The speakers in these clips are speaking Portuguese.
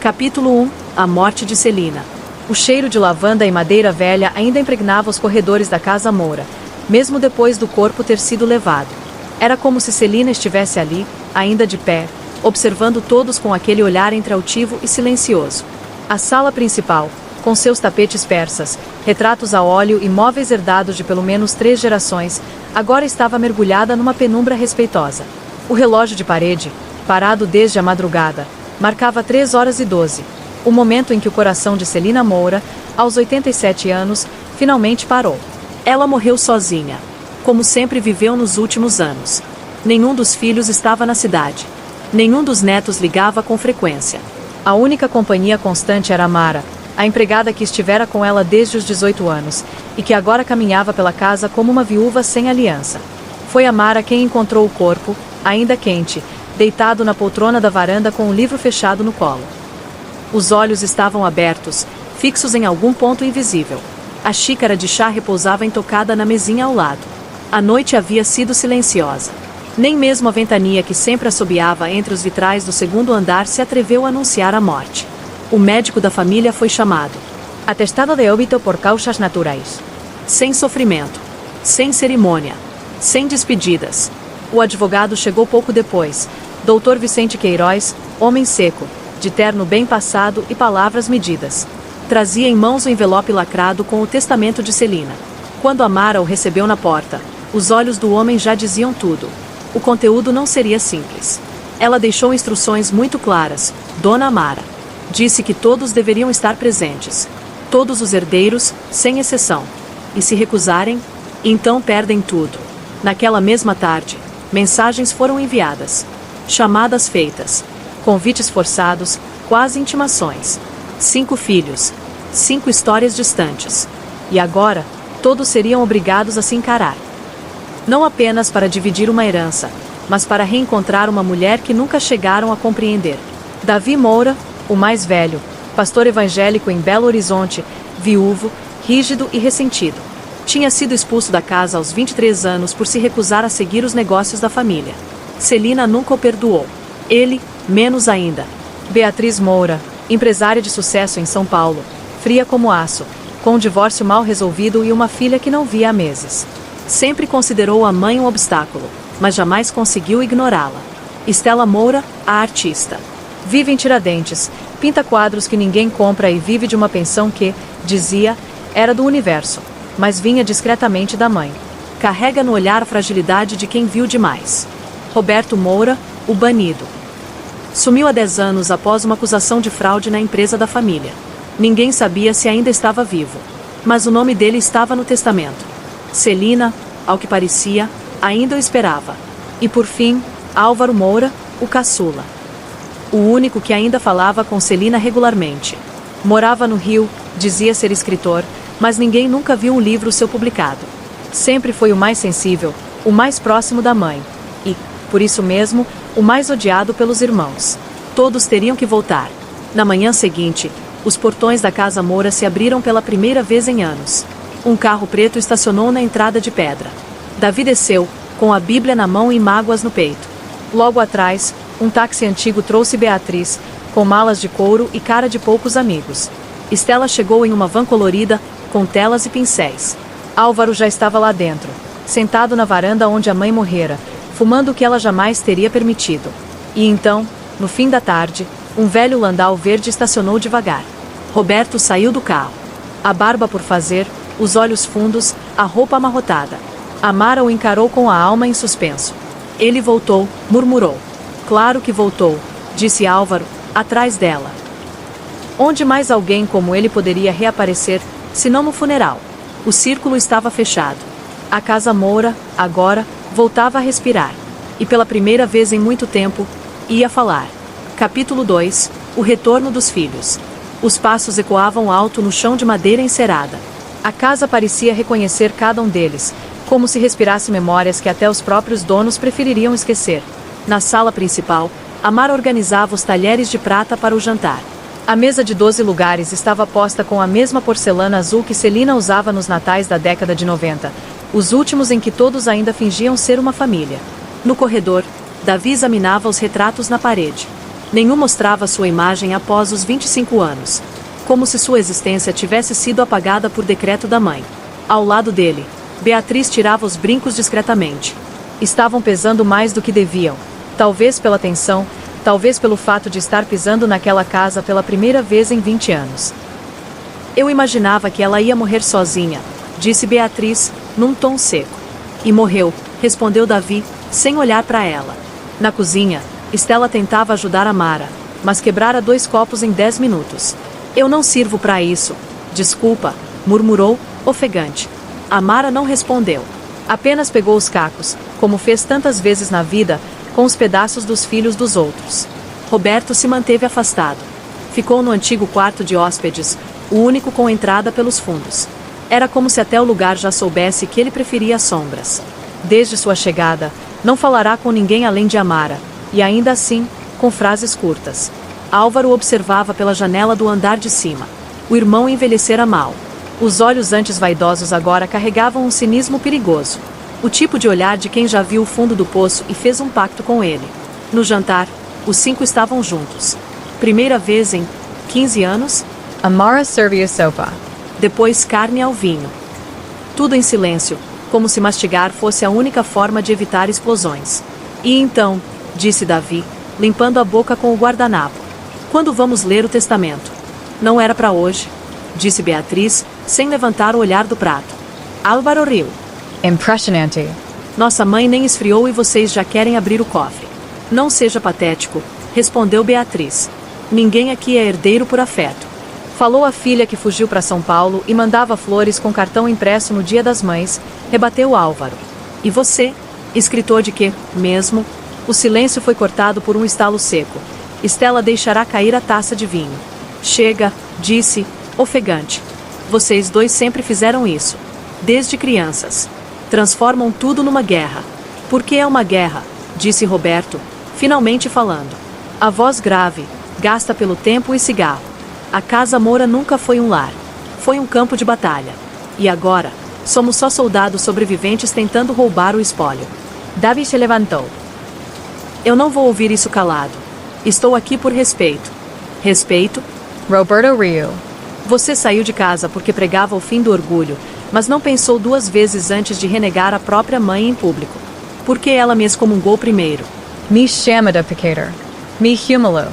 Capítulo 1. A morte de Celina. O cheiro de lavanda e madeira velha ainda impregnava os corredores da casa Moura, mesmo depois do corpo ter sido levado. Era como se Celina estivesse ali, ainda de pé, observando todos com aquele olhar entrealtivo e silencioso. A sala principal, com seus tapetes persas, retratos a óleo e móveis herdados de pelo menos 3 gerações, agora estava mergulhada numa penumbra respeitosa. O relógio de parede, parado desde a madrugada, marcava 3h12, o momento em que o coração de Celina Moura, aos 87 anos, finalmente parou. Ela morreu sozinha, como sempre viveu nos últimos anos. Nenhum dos filhos estava na cidade. Nenhum dos netos ligava com frequência. A única companhia constante era Mara, a empregada que estivera com ela desde os 18 anos, e que agora caminhava pela casa como uma viúva sem aliança. Foi a Mara quem encontrou o corpo, ainda quente, deitado na poltrona da varanda com o livro fechado no colo. Os olhos estavam abertos, fixos em algum ponto invisível. A xícara de chá repousava intocada na mesinha ao lado. A noite havia sido silenciosa. Nem mesmo a ventania que sempre assobiava entre os vitrais do segundo andar se atreveu a anunciar a morte. O médico da família foi chamado. Atestado de óbito por causas naturais. Sem sofrimento. Sem cerimônia. Sem despedidas. O advogado chegou pouco depois. Dr. Vicente Queiroz, homem seco, de terno bem passado e palavras medidas. Trazia em mãos o envelope lacrado com o testamento de Celina. Quando a Mara o recebeu na porta, os olhos do homem já diziam tudo. O conteúdo não seria simples. Ela deixou instruções muito claras. Dona Mara disse que todos deveriam estar presentes. Todos os herdeiros, sem exceção. E se recusarem, então perdem tudo. Naquela mesma tarde, mensagens foram enviadas. Chamadas feitas. Convites forçados, quase intimações. 5 filhos. 5 histórias distantes. E agora, todos seriam obrigados a se encarar. Não apenas para dividir uma herança, mas para reencontrar uma mulher que nunca chegaram a compreender. Davi Moura, o mais velho, pastor evangélico em Belo Horizonte, viúvo, rígido e ressentido. Tinha sido expulso da casa aos 23 anos por se recusar a seguir os negócios da família. Celina nunca o perdoou. Ele, menos ainda. Beatriz Moura, empresária de sucesso em São Paulo, fria como aço, com um divórcio mal resolvido e uma filha que não via há meses. Sempre considerou a mãe um obstáculo, mas jamais conseguiu ignorá-la. Estela Moura, a artista. Vive em Tiradentes, pinta quadros que ninguém compra e vive de uma pensão que, dizia, era do universo, mas vinha discretamente da mãe. Carrega no olhar a fragilidade de quem viu demais. Roberto Moura, o banido. Sumiu há 10 anos após uma acusação de fraude na empresa da família. Ninguém sabia se ainda estava vivo. Mas o nome dele estava no testamento. Celina, ao que parecia, ainda o esperava. E por fim, Álvaro Moura, o caçula. O único que ainda falava com Celina regularmente. Morava no Rio, dizia ser escritor, mas ninguém nunca viu um livro seu publicado. Sempre foi o mais sensível, o mais próximo da mãe. E, por isso mesmo, o mais odiado pelos irmãos. Todos teriam que voltar. Na manhã seguinte, os portões da casa Moura se abriram pela primeira vez em anos. Um carro preto estacionou na entrada de pedra. Davi desceu, com a Bíblia na mão e mágoas no peito. Logo atrás, um táxi antigo trouxe Beatriz, com malas de couro e cara de poucos amigos. Estela chegou em uma van colorida, com telas e pincéis. Álvaro já estava lá dentro, sentado na varanda onde a mãe morrera, fumando o que ela jamais teria permitido. E então, no fim da tarde, um velho Landau verde estacionou devagar. Roberto saiu do carro. A barba por fazer, os olhos fundos, a roupa amarrotada. A Mara o encarou com a alma em suspenso. Ele voltou, murmurou. Claro que voltou, disse Álvaro, atrás dela. Onde mais alguém como ele poderia reaparecer, se não no funeral? O círculo estava fechado. A casa Moura, agora, voltava a respirar. E pela primeira vez em muito tempo, ia falar. Capítulo 2. O retorno dos filhos. Os passos ecoavam alto no chão de madeira encerada. A casa parecia reconhecer cada um deles, como se respirasse memórias que até os próprios donos prefeririam esquecer. Na sala principal, a Mara organizava os talheres de prata para o jantar. A mesa de 12 lugares estava posta com a mesma porcelana azul que Celina usava nos natais da década de 90, os últimos em que todos ainda fingiam ser uma família. No corredor, Davi examinava os retratos na parede. Nenhum mostrava sua imagem após os 25 anos. Como se sua existência tivesse sido apagada por decreto da mãe. Ao lado dele, Beatriz tirava os brincos discretamente. Estavam pesando mais do que deviam. Talvez pela tensão, talvez pelo fato de estar pisando naquela casa pela primeira vez em 20 anos. Eu imaginava que ela ia morrer sozinha, disse Beatriz, num tom seco. E morreu, respondeu Davi, sem olhar para ela. Na cozinha, Stella tentava ajudar Amara, mas quebrara 2 copos em 10 minutos. Eu não sirvo para isso. Desculpa, murmurou, ofegante. Amara não respondeu. Apenas pegou os cacos, como fez tantas vezes na vida, com os pedaços dos filhos dos outros. Roberto se manteve afastado. Ficou no antigo quarto de hóspedes, o único com entrada pelos fundos. Era como se até o lugar já soubesse que ele preferia as sombras. Desde sua chegada, não falará com ninguém além de Amara, e ainda assim, com frases curtas. Álvaro observava pela janela do andar de cima. O irmão envelhecera mal. Os olhos antes vaidosos agora carregavam um cinismo perigoso. O tipo de olhar de quem já viu o fundo do poço e fez um pacto com ele. No jantar, os 5 estavam juntos. Primeira vez em 15 anos? Amara serviu sopa. Depois carne ao vinho. Tudo em silêncio, como se mastigar fosse a única forma de evitar explosões. E então, disse Davi, limpando a boca com o guardanapo. Quando vamos ler o testamento? Não era para hoje, disse Beatriz, sem levantar o olhar do prato. Álvaro riu. Impressionante. Nossa mãe nem esfriou e vocês já querem abrir o cofre. Não seja patético, respondeu Beatriz. Ninguém aqui é herdeiro por afeto. Falou a filha que fugiu para São Paulo e mandava flores com cartão impresso no Dia das Mães, rebateu Álvaro. E você? Escritor de quê, mesmo? O silêncio foi cortado por um estalo seco. Stella deixará cair a taça de vinho. Chega, disse, ofegante. Vocês 2 sempre fizeram isso. Desde crianças. Transformam tudo numa guerra. Por que é uma guerra? Disse Roberto, finalmente falando. A voz grave, gasta pelo tempo e cigarro. A Casa Moura nunca foi um lar. Foi um campo de batalha. E agora, somos só soldados sobreviventes tentando roubar o espólio. Davi se levantou. Eu não vou ouvir isso calado. Estou aqui por respeito. Respeito? Roberto riu. Você saiu de casa porque pregava o fim do orgulho, mas não pensou 2 vezes antes de renegar a própria mãe em público. Por que ela me excomungou primeiro? Me chama de pecador. Me humilhou.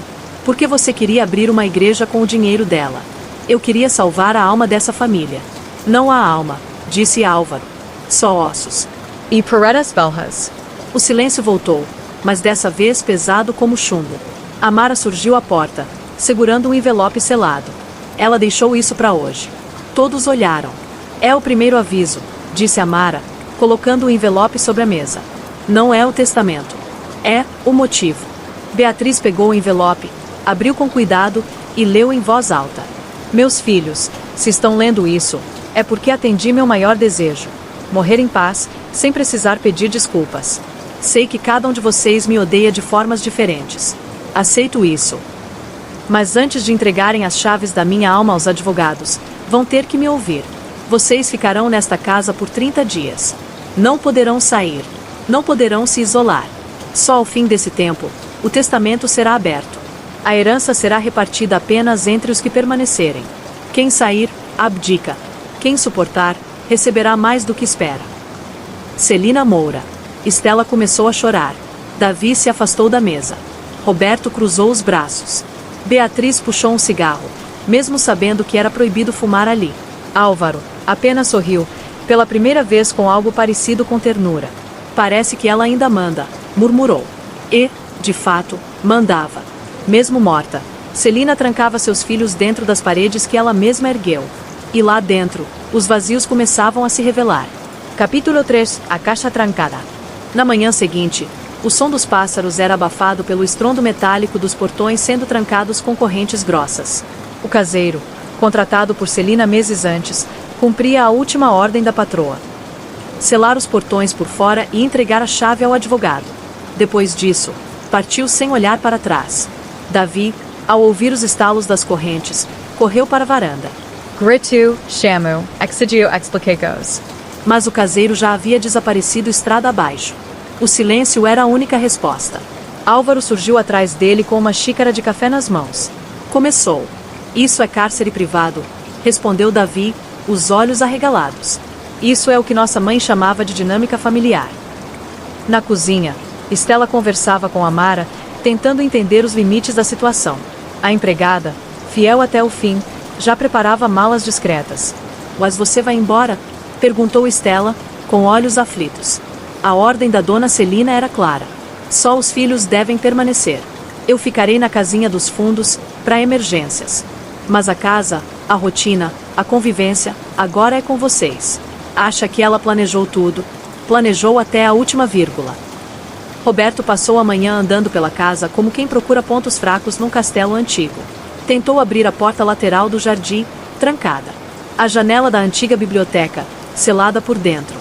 Porque você queria abrir uma igreja com o dinheiro dela. Eu queria salvar a alma dessa família. Não a alma, disse Álvaro. Só ossos. E paredes velhas. O silêncio voltou, mas dessa vez pesado como chumbo. Amara surgiu à porta, segurando um envelope selado. Ela deixou isso para hoje. Todos olharam. É o primeiro aviso, disse Amara, colocando o envelope sobre a mesa. Não é o testamento. É o motivo. Beatriz pegou o envelope, abriu com cuidado e leu em voz alta. Meus filhos, se estão lendo isso, é porque atendi meu maior desejo. Morrer em paz, sem precisar pedir desculpas. Sei que cada um de vocês me odeia de formas diferentes. Aceito isso. Mas antes de entregarem as chaves da minha alma aos advogados, vão ter que me ouvir. Vocês ficarão nesta casa por 30 dias. Não poderão sair. Não poderão se isolar. Só ao fim desse tempo, o testamento será aberto. A herança será repartida apenas entre os que permanecerem. Quem sair, abdica. Quem suportar, receberá mais do que espera. Celina Moura. Stella começou a chorar. Davi se afastou da mesa. Roberto cruzou os braços. Beatriz puxou um cigarro, mesmo sabendo que era proibido fumar ali. Álvaro apenas sorriu, pela primeira vez com algo parecido com ternura. Parece que ela ainda manda, murmurou. E, de fato, mandava. Mesmo morta, Celina trancava seus filhos dentro das paredes que ela mesma ergueu. E lá dentro, os vazios começavam a se revelar. Capítulo 3 – A Caixa Trancada. Na manhã seguinte, o som dos pássaros era abafado pelo estrondo metálico dos portões sendo trancados com correntes grossas. O caseiro, contratado por Celina meses antes, cumpria a última ordem da patroa. Selar os portões por fora e entregar a chave ao advogado. Depois disso, partiu sem olhar para trás. Davi, ao ouvir os estalos das correntes, correu para a varanda. Gritu, chamo, exigiu explicações. Mas o caseiro já havia desaparecido estrada abaixo. O silêncio era a única resposta. Álvaro surgiu atrás dele com uma xícara de café nas mãos. Começou. Isso é cárcere privado, respondeu Davi, os olhos arregalados. Isso é o que nossa mãe chamava de dinâmica familiar. Na cozinha, Estela conversava com Amara, tentando entender os limites da situação. A empregada, fiel até o fim, já preparava malas discretas. Mas você vai embora? Perguntou Estela, com olhos aflitos. A ordem da dona Celina era clara. Só os filhos devem permanecer. Eu ficarei na casinha dos fundos, para emergências. Mas a casa, a rotina, a convivência, agora é com vocês. Acha que ela planejou tudo? Planejou até a última vírgula. Roberto passou a manhã andando pela casa como quem procura pontos fracos num castelo antigo. Tentou abrir a porta lateral do jardim, trancada. A janela da antiga biblioteca, selada por dentro.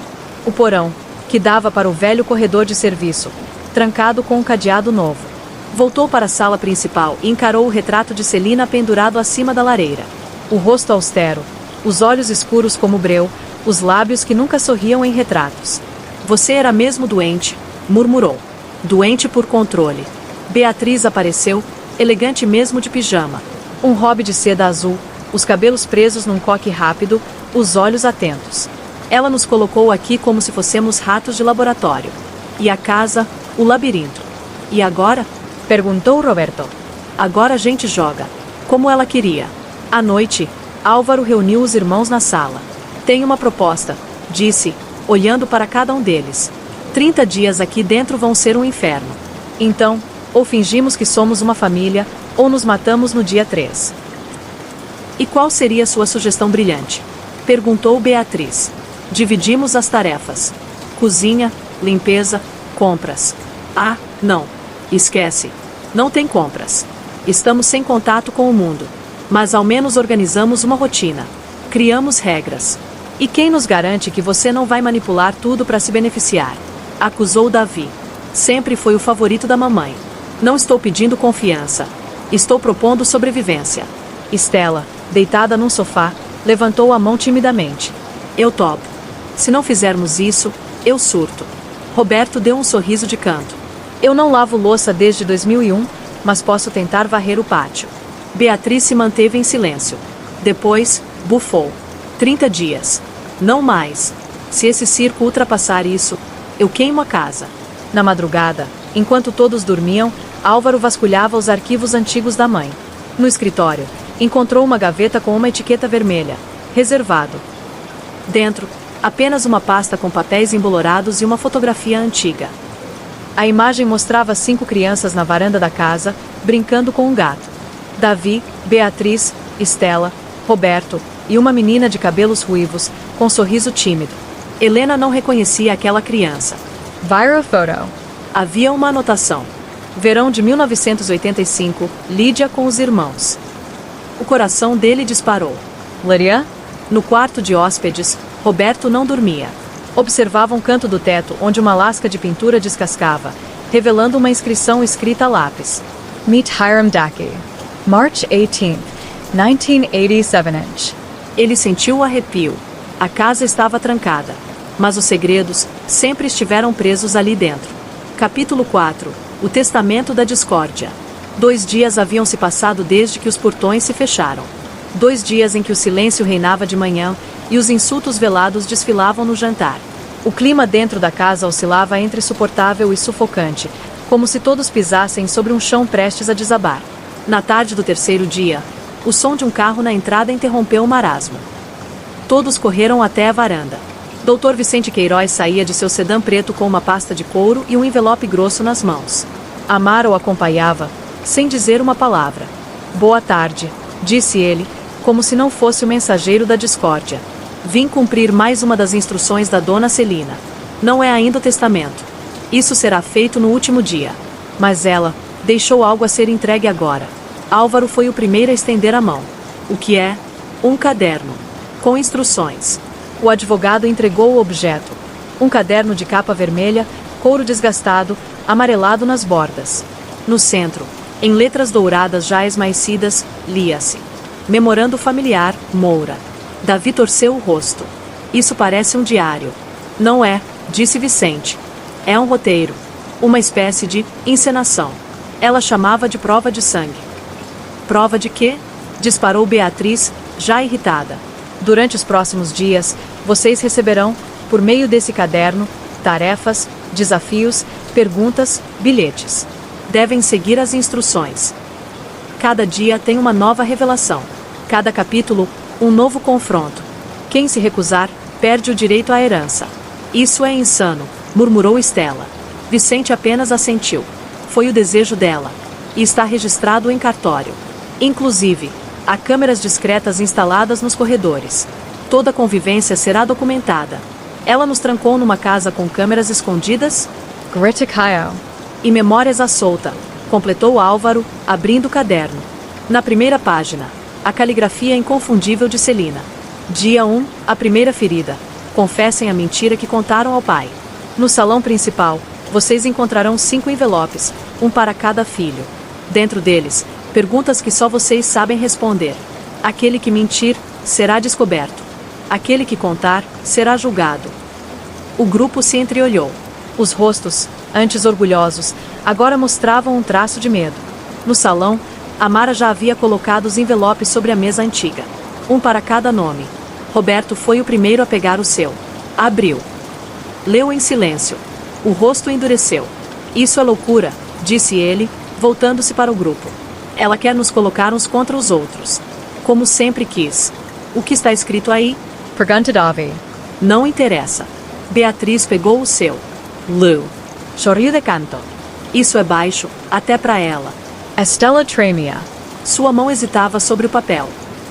O porão, que dava para o velho corredor de serviço, trancado com um cadeado novo. Voltou para a sala principal e encarou o retrato de Celina pendurado acima da lareira. O rosto austero, os olhos escuros como breu, os lábios que nunca sorriam em retratos. Você era mesmo doente, murmurou. Doente por controle. Beatriz apareceu, elegante mesmo de pijama. Um hobby de seda azul, os cabelos presos num coque rápido, os olhos atentos. Ela nos colocou aqui como se fossemos ratos de laboratório. E a casa, o labirinto. E agora? Perguntou Roberto. Agora a gente joga. Como ela queria. À noite, Álvaro reuniu os irmãos na sala. Tenho uma proposta, disse, olhando para cada um deles. 30 dias aqui dentro vão ser um inferno. Então, ou fingimos que somos uma família, ou nos matamos no dia 3. E qual seria sua sugestão brilhante? Perguntou Beatriz. Dividimos as tarefas. Cozinha, limpeza, compras. Ah, não. Esquece. Não tem compras. Estamos sem contato com o mundo. Mas ao menos organizamos uma rotina. Criamos regras. E quem nos garante que você não vai manipular tudo para se beneficiar? Acusou Davi. Sempre foi o favorito da mamãe. Não estou pedindo confiança. Estou propondo sobrevivência. Estela, deitada num sofá, levantou a mão timidamente. Eu topo. Se não fizermos isso, eu surto. Roberto deu um sorriso de canto. Eu não lavo louça desde 2001, mas posso tentar varrer o pátio. Beatriz se manteve em silêncio. Depois, bufou. 30 dias. Não mais. Se esse circo ultrapassar isso, eu queimo a casa. Na madrugada, enquanto todos dormiam, Álvaro vasculhava os arquivos antigos da mãe. No escritório, encontrou uma gaveta com uma etiqueta vermelha. Reservado. Dentro, apenas uma pasta com papéis embolorados e uma fotografia antiga. A imagem mostrava 5 crianças na varanda da casa, brincando com um gato. Davi, Beatriz, Estela, Roberto e uma menina de cabelos ruivos, com sorriso tímido. Helena não reconhecia aquela criança. Viral photo. Havia uma anotação. Verão de 1985, Lídia com os irmãos. O coração dele disparou. Lydia? No quarto de hóspedes, Roberto não dormia. Observava um canto do teto onde uma lasca de pintura descascava, revelando uma inscrição escrita a lápis. Meet Hiram Daki. March 18th, 1987 inch. Ele sentiu o arrepio. A casa estava trancada, mas os segredos sempre estiveram presos ali dentro. Capítulo 4. O Testamento da Discórdia. 2 dias haviam se passado desde que os portões se fecharam. 2 dias em que o silêncio reinava de manhã e os insultos velados desfilavam no jantar. O clima dentro da casa oscilava entre suportável e sufocante, como se todos pisassem sobre um chão prestes a desabar. Na tarde do 3º dia, o som de um carro na entrada interrompeu o marasmo. Todos correram até a varanda. Dr. Vicente Queiroz saía de seu sedã preto com uma pasta de couro e um envelope grosso nas mãos. Amara o acompanhava, sem dizer uma palavra. Boa tarde, disse ele, como se não fosse o mensageiro da discórdia. Vim cumprir mais uma das instruções da dona Celina. Não é ainda o testamento. Isso será feito no último dia. Mas ela deixou algo a ser entregue agora. Álvaro foi o primeiro a estender a mão. O que é? Um caderno. Com instruções. O advogado entregou o objeto. Um caderno de capa vermelha, couro desgastado, amarelado nas bordas. No centro, em letras douradas já esmaecidas, lia-se: Memorando familiar, Moura. Davi torceu o rosto. Isso parece um diário. Não é, disse Vicente. É um roteiro. Uma espécie de encenação. Ela chamava de prova de sangue. Prova de quê? Disparou Beatriz, já irritada. Durante os próximos dias, vocês receberão, por meio desse caderno, tarefas, desafios, perguntas, bilhetes. Devem seguir as instruções. Cada dia tem uma nova revelação. Cada capítulo, um novo confronto. Quem se recusar, perde o direito à herança. Isso é insano, murmurou Stella. Vicente apenas assentiu. Foi o desejo dela. E está registrado em cartório. Inclusive, há câmeras discretas instaladas nos corredores. Toda convivência será documentada. Ela nos trancou numa casa com câmeras escondidas? Griticaio. E memórias à solta, completou Álvaro, abrindo o caderno. Na primeira página, a caligrafia inconfundível de Celina. Dia 1, a primeira ferida. Confessem a mentira que contaram ao pai. No salão principal, vocês encontrarão 5 envelopes, um para cada filho. Dentro deles, perguntas que só vocês sabem responder. Aquele que mentir, será descoberto. Aquele que contar, será julgado. O grupo se entreolhou. Os rostos, antes orgulhosos, agora mostravam um traço de medo. No salão, Amara já havia colocado os envelopes sobre a mesa antiga. Um para cada nome. Roberto foi o primeiro a pegar o seu. Abriu. Leu em silêncio. O rosto endureceu. Isso é loucura, disse ele, voltando-se para o grupo. Ela quer nos colocar uns contra os outros. Como sempre quis. O que está escrito aí? Pergunta Davi. Não interessa. Beatriz pegou o seu. Leu. Chorriu de canto. Isso é baixo, até para ela. Estela tremia. Sua mão hesitava sobre o papel.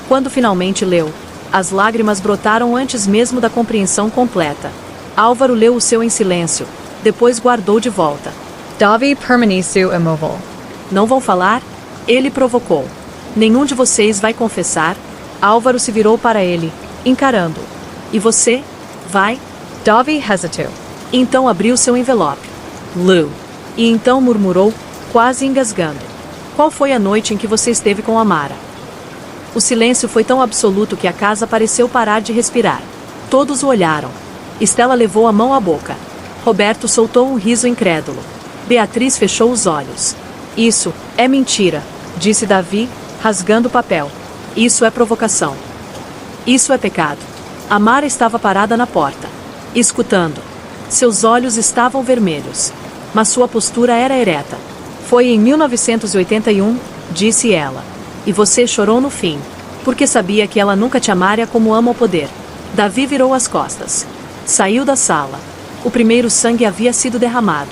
Quando finalmente leu, as lágrimas brotaram antes mesmo da compreensão completa. Álvaro leu o seu em silêncio, depois guardou de volta. Davi permaneceu imóvel. Não vão falar? Ele provocou. Nenhum de vocês vai confessar? Álvaro se virou para ele, encarando. E você? Vai? Davi hesitou. Então abriu seu envelope. Leu. E então murmurou, quase engasgando. Qual foi a noite em que você esteve com Amara? O silêncio foi tão absoluto que a casa pareceu parar de respirar. Todos o olharam. Stella levou a mão à boca. Roberto soltou um riso incrédulo. Beatriz fechou os olhos. Isso é mentira, disse Davi, rasgando o papel. Isso é provocação. Isso é pecado. Amara estava parada na porta, escutando. Seus olhos estavam vermelhos, mas sua postura era ereta. Foi em 1981, disse ela. E você chorou no fim, porque sabia que ela nunca te amaria como ama o poder. Davi virou as costas. Saiu da sala. O primeiro sangue havia sido derramado.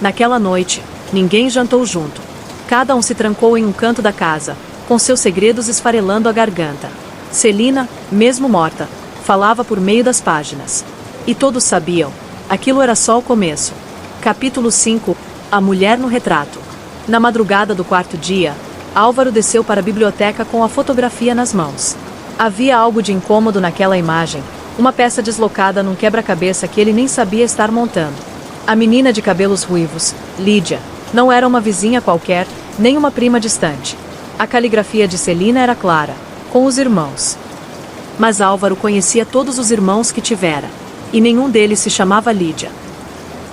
Naquela noite, ninguém jantou junto. Cada um se trancou em um canto da casa, com seus segredos esfarelando a garganta. Celina, mesmo morta, falava por meio das páginas. E todos sabiam, aquilo era só o começo. Capítulo 5, A Mulher no Retrato. Na madrugada do quarto dia, Álvaro desceu para a biblioteca com a fotografia nas mãos. Havia algo de incômodo naquela imagem, uma peça deslocada num quebra-cabeça que ele nem sabia estar montando. A menina de cabelos ruivos, Lídia, não era uma vizinha qualquer, nem uma prima distante. A caligrafia de Celina era clara, com os irmãos. Mas Álvaro conhecia todos os irmãos que tivera, e nenhum deles se chamava Lídia.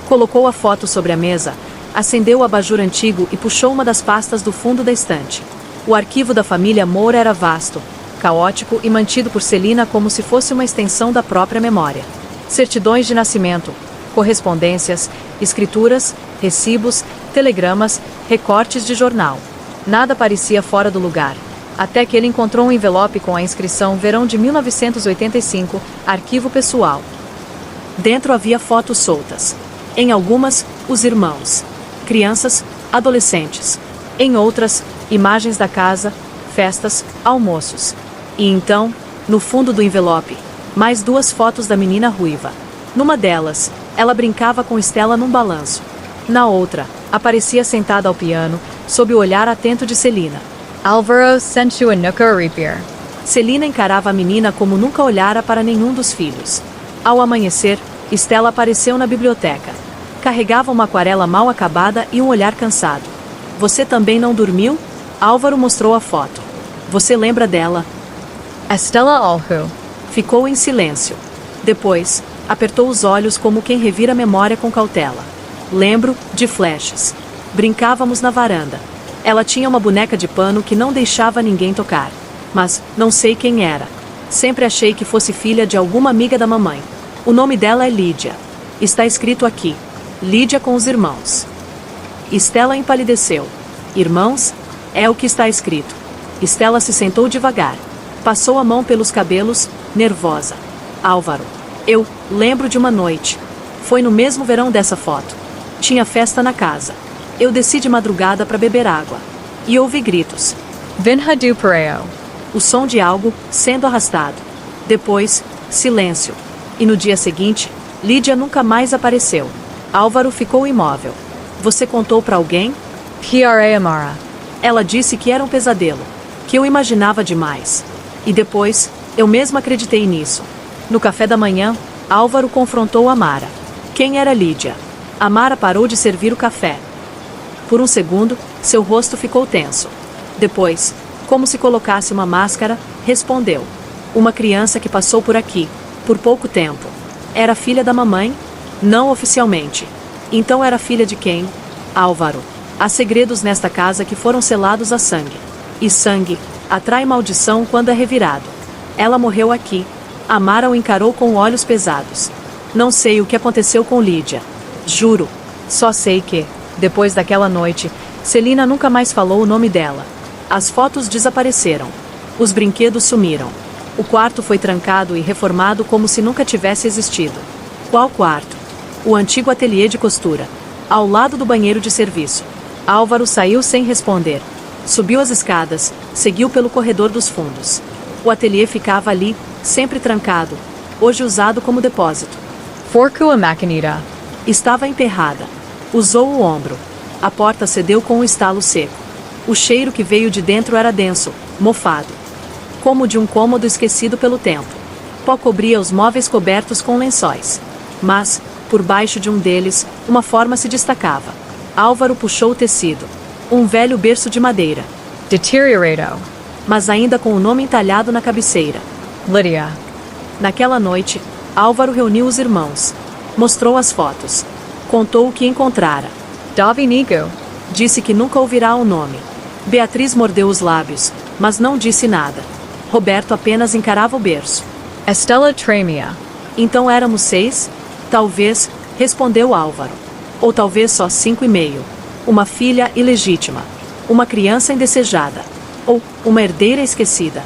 Colocou a foto sobre a mesa, acendeu o abajur antigo e puxou uma das pastas do fundo da estante. O arquivo da família Moura era vasto, caótico e mantido por Celina como se fosse uma extensão da própria memória. Certidões de nascimento, correspondências, escrituras, recibos, telegramas, recortes de jornal. Nada parecia fora do lugar, até que ele encontrou um envelope com a inscrição Verão de 1985, arquivo pessoal. Dentro havia fotos soltas. Em algumas, os irmãos. Crianças, adolescentes. Em outras, imagens da casa, festas, almoços. E então, no fundo do envelope, mais 2 fotos da menina ruiva. Numa delas, ela brincava com Stella num balanço. Na outra, aparecia sentada ao piano, sob o olhar atento de Celina. Álvaro sentiu a nuca arrepiar. Celina encarava a menina como nunca olhara para nenhum dos filhos. Ao amanhecer, Stella apareceu na biblioteca. Carregava uma aquarela mal acabada e um olhar cansado. Você também não dormiu? Álvaro mostrou a foto. Você lembra dela? Estela Alhu. Ficou em silêncio. Depois, apertou os olhos como quem revira a memória com cautela. Lembro, de flashes. Brincávamos na varanda. Ela tinha uma boneca de pano que não deixava ninguém tocar. Mas, não sei quem era. Sempre achei que fosse filha de alguma amiga da mamãe. O nome dela é Lídia. Está escrito aqui. Lídia com os irmãos. Estela empalideceu. Irmãos? É o que está escrito. Estela se sentou devagar. Passou a mão pelos cabelos, nervosa. Álvaro. Eu lembro de uma noite. Foi no mesmo verão dessa foto. Tinha festa na casa. Eu desci de madrugada para beber água. E ouvi gritos. Vinha do Pareo. O som de algo sendo arrastado. Depois, silêncio. E no dia seguinte, Lídia nunca mais apareceu. Álvaro ficou imóvel. Você contou para alguém? P.R.A. Amara. Ela disse que era um pesadelo, que eu imaginava demais. E depois, eu mesma acreditei nisso. No café da manhã, Álvaro confrontou Amara. Quem era Lídia? Amara parou de servir o café. Por um segundo, seu rosto ficou tenso. Depois, como se colocasse uma máscara, respondeu. Uma criança que passou por aqui, por pouco tempo. Era filha da mamãe? Não oficialmente. Então era filha de quem? Álvaro. Há segredos nesta casa que foram selados a sangue. E sangue atrai maldição quando é revirado. Ela morreu aqui. Amara o encarou com olhos pesados. Não sei o que aconteceu com Lídia. Juro. Só sei que, depois daquela noite, Celina nunca mais falou o nome dela. As fotos desapareceram. Os brinquedos sumiram. O quarto foi trancado e reformado como se nunca tivesse existido. Qual quarto? O antigo ateliê de costura, ao lado do banheiro de serviço. Álvaro saiu sem responder. Subiu as escadas, seguiu pelo corredor dos fundos. O ateliê ficava ali, sempre trancado, hoje usado como depósito. Forco a maquinita. Estava emperrada. Usou o ombro. A porta cedeu com um estalo seco. O cheiro que veio de dentro era denso, mofado. Como de um cômodo esquecido pelo tempo. Pó cobria os móveis cobertos com lençóis. Mas, por baixo de um deles, uma forma se destacava. Álvaro puxou o tecido. Um velho berço de madeira. Deteriorado. Mas ainda com o nome entalhado na cabeceira. Lydia. Naquela noite, Álvaro reuniu os irmãos. Mostrou as fotos. Contou o que encontrara. Davi Nico. Disse que nunca ouvirá o nome. Beatriz mordeu os lábios, mas não disse nada. Roberto apenas encarava o berço. Estela Tremia. Então éramos 6? Talvez, respondeu Álvaro. Ou talvez só 5,5. Uma filha ilegítima. Uma criança indesejada. Ou uma herdeira esquecida.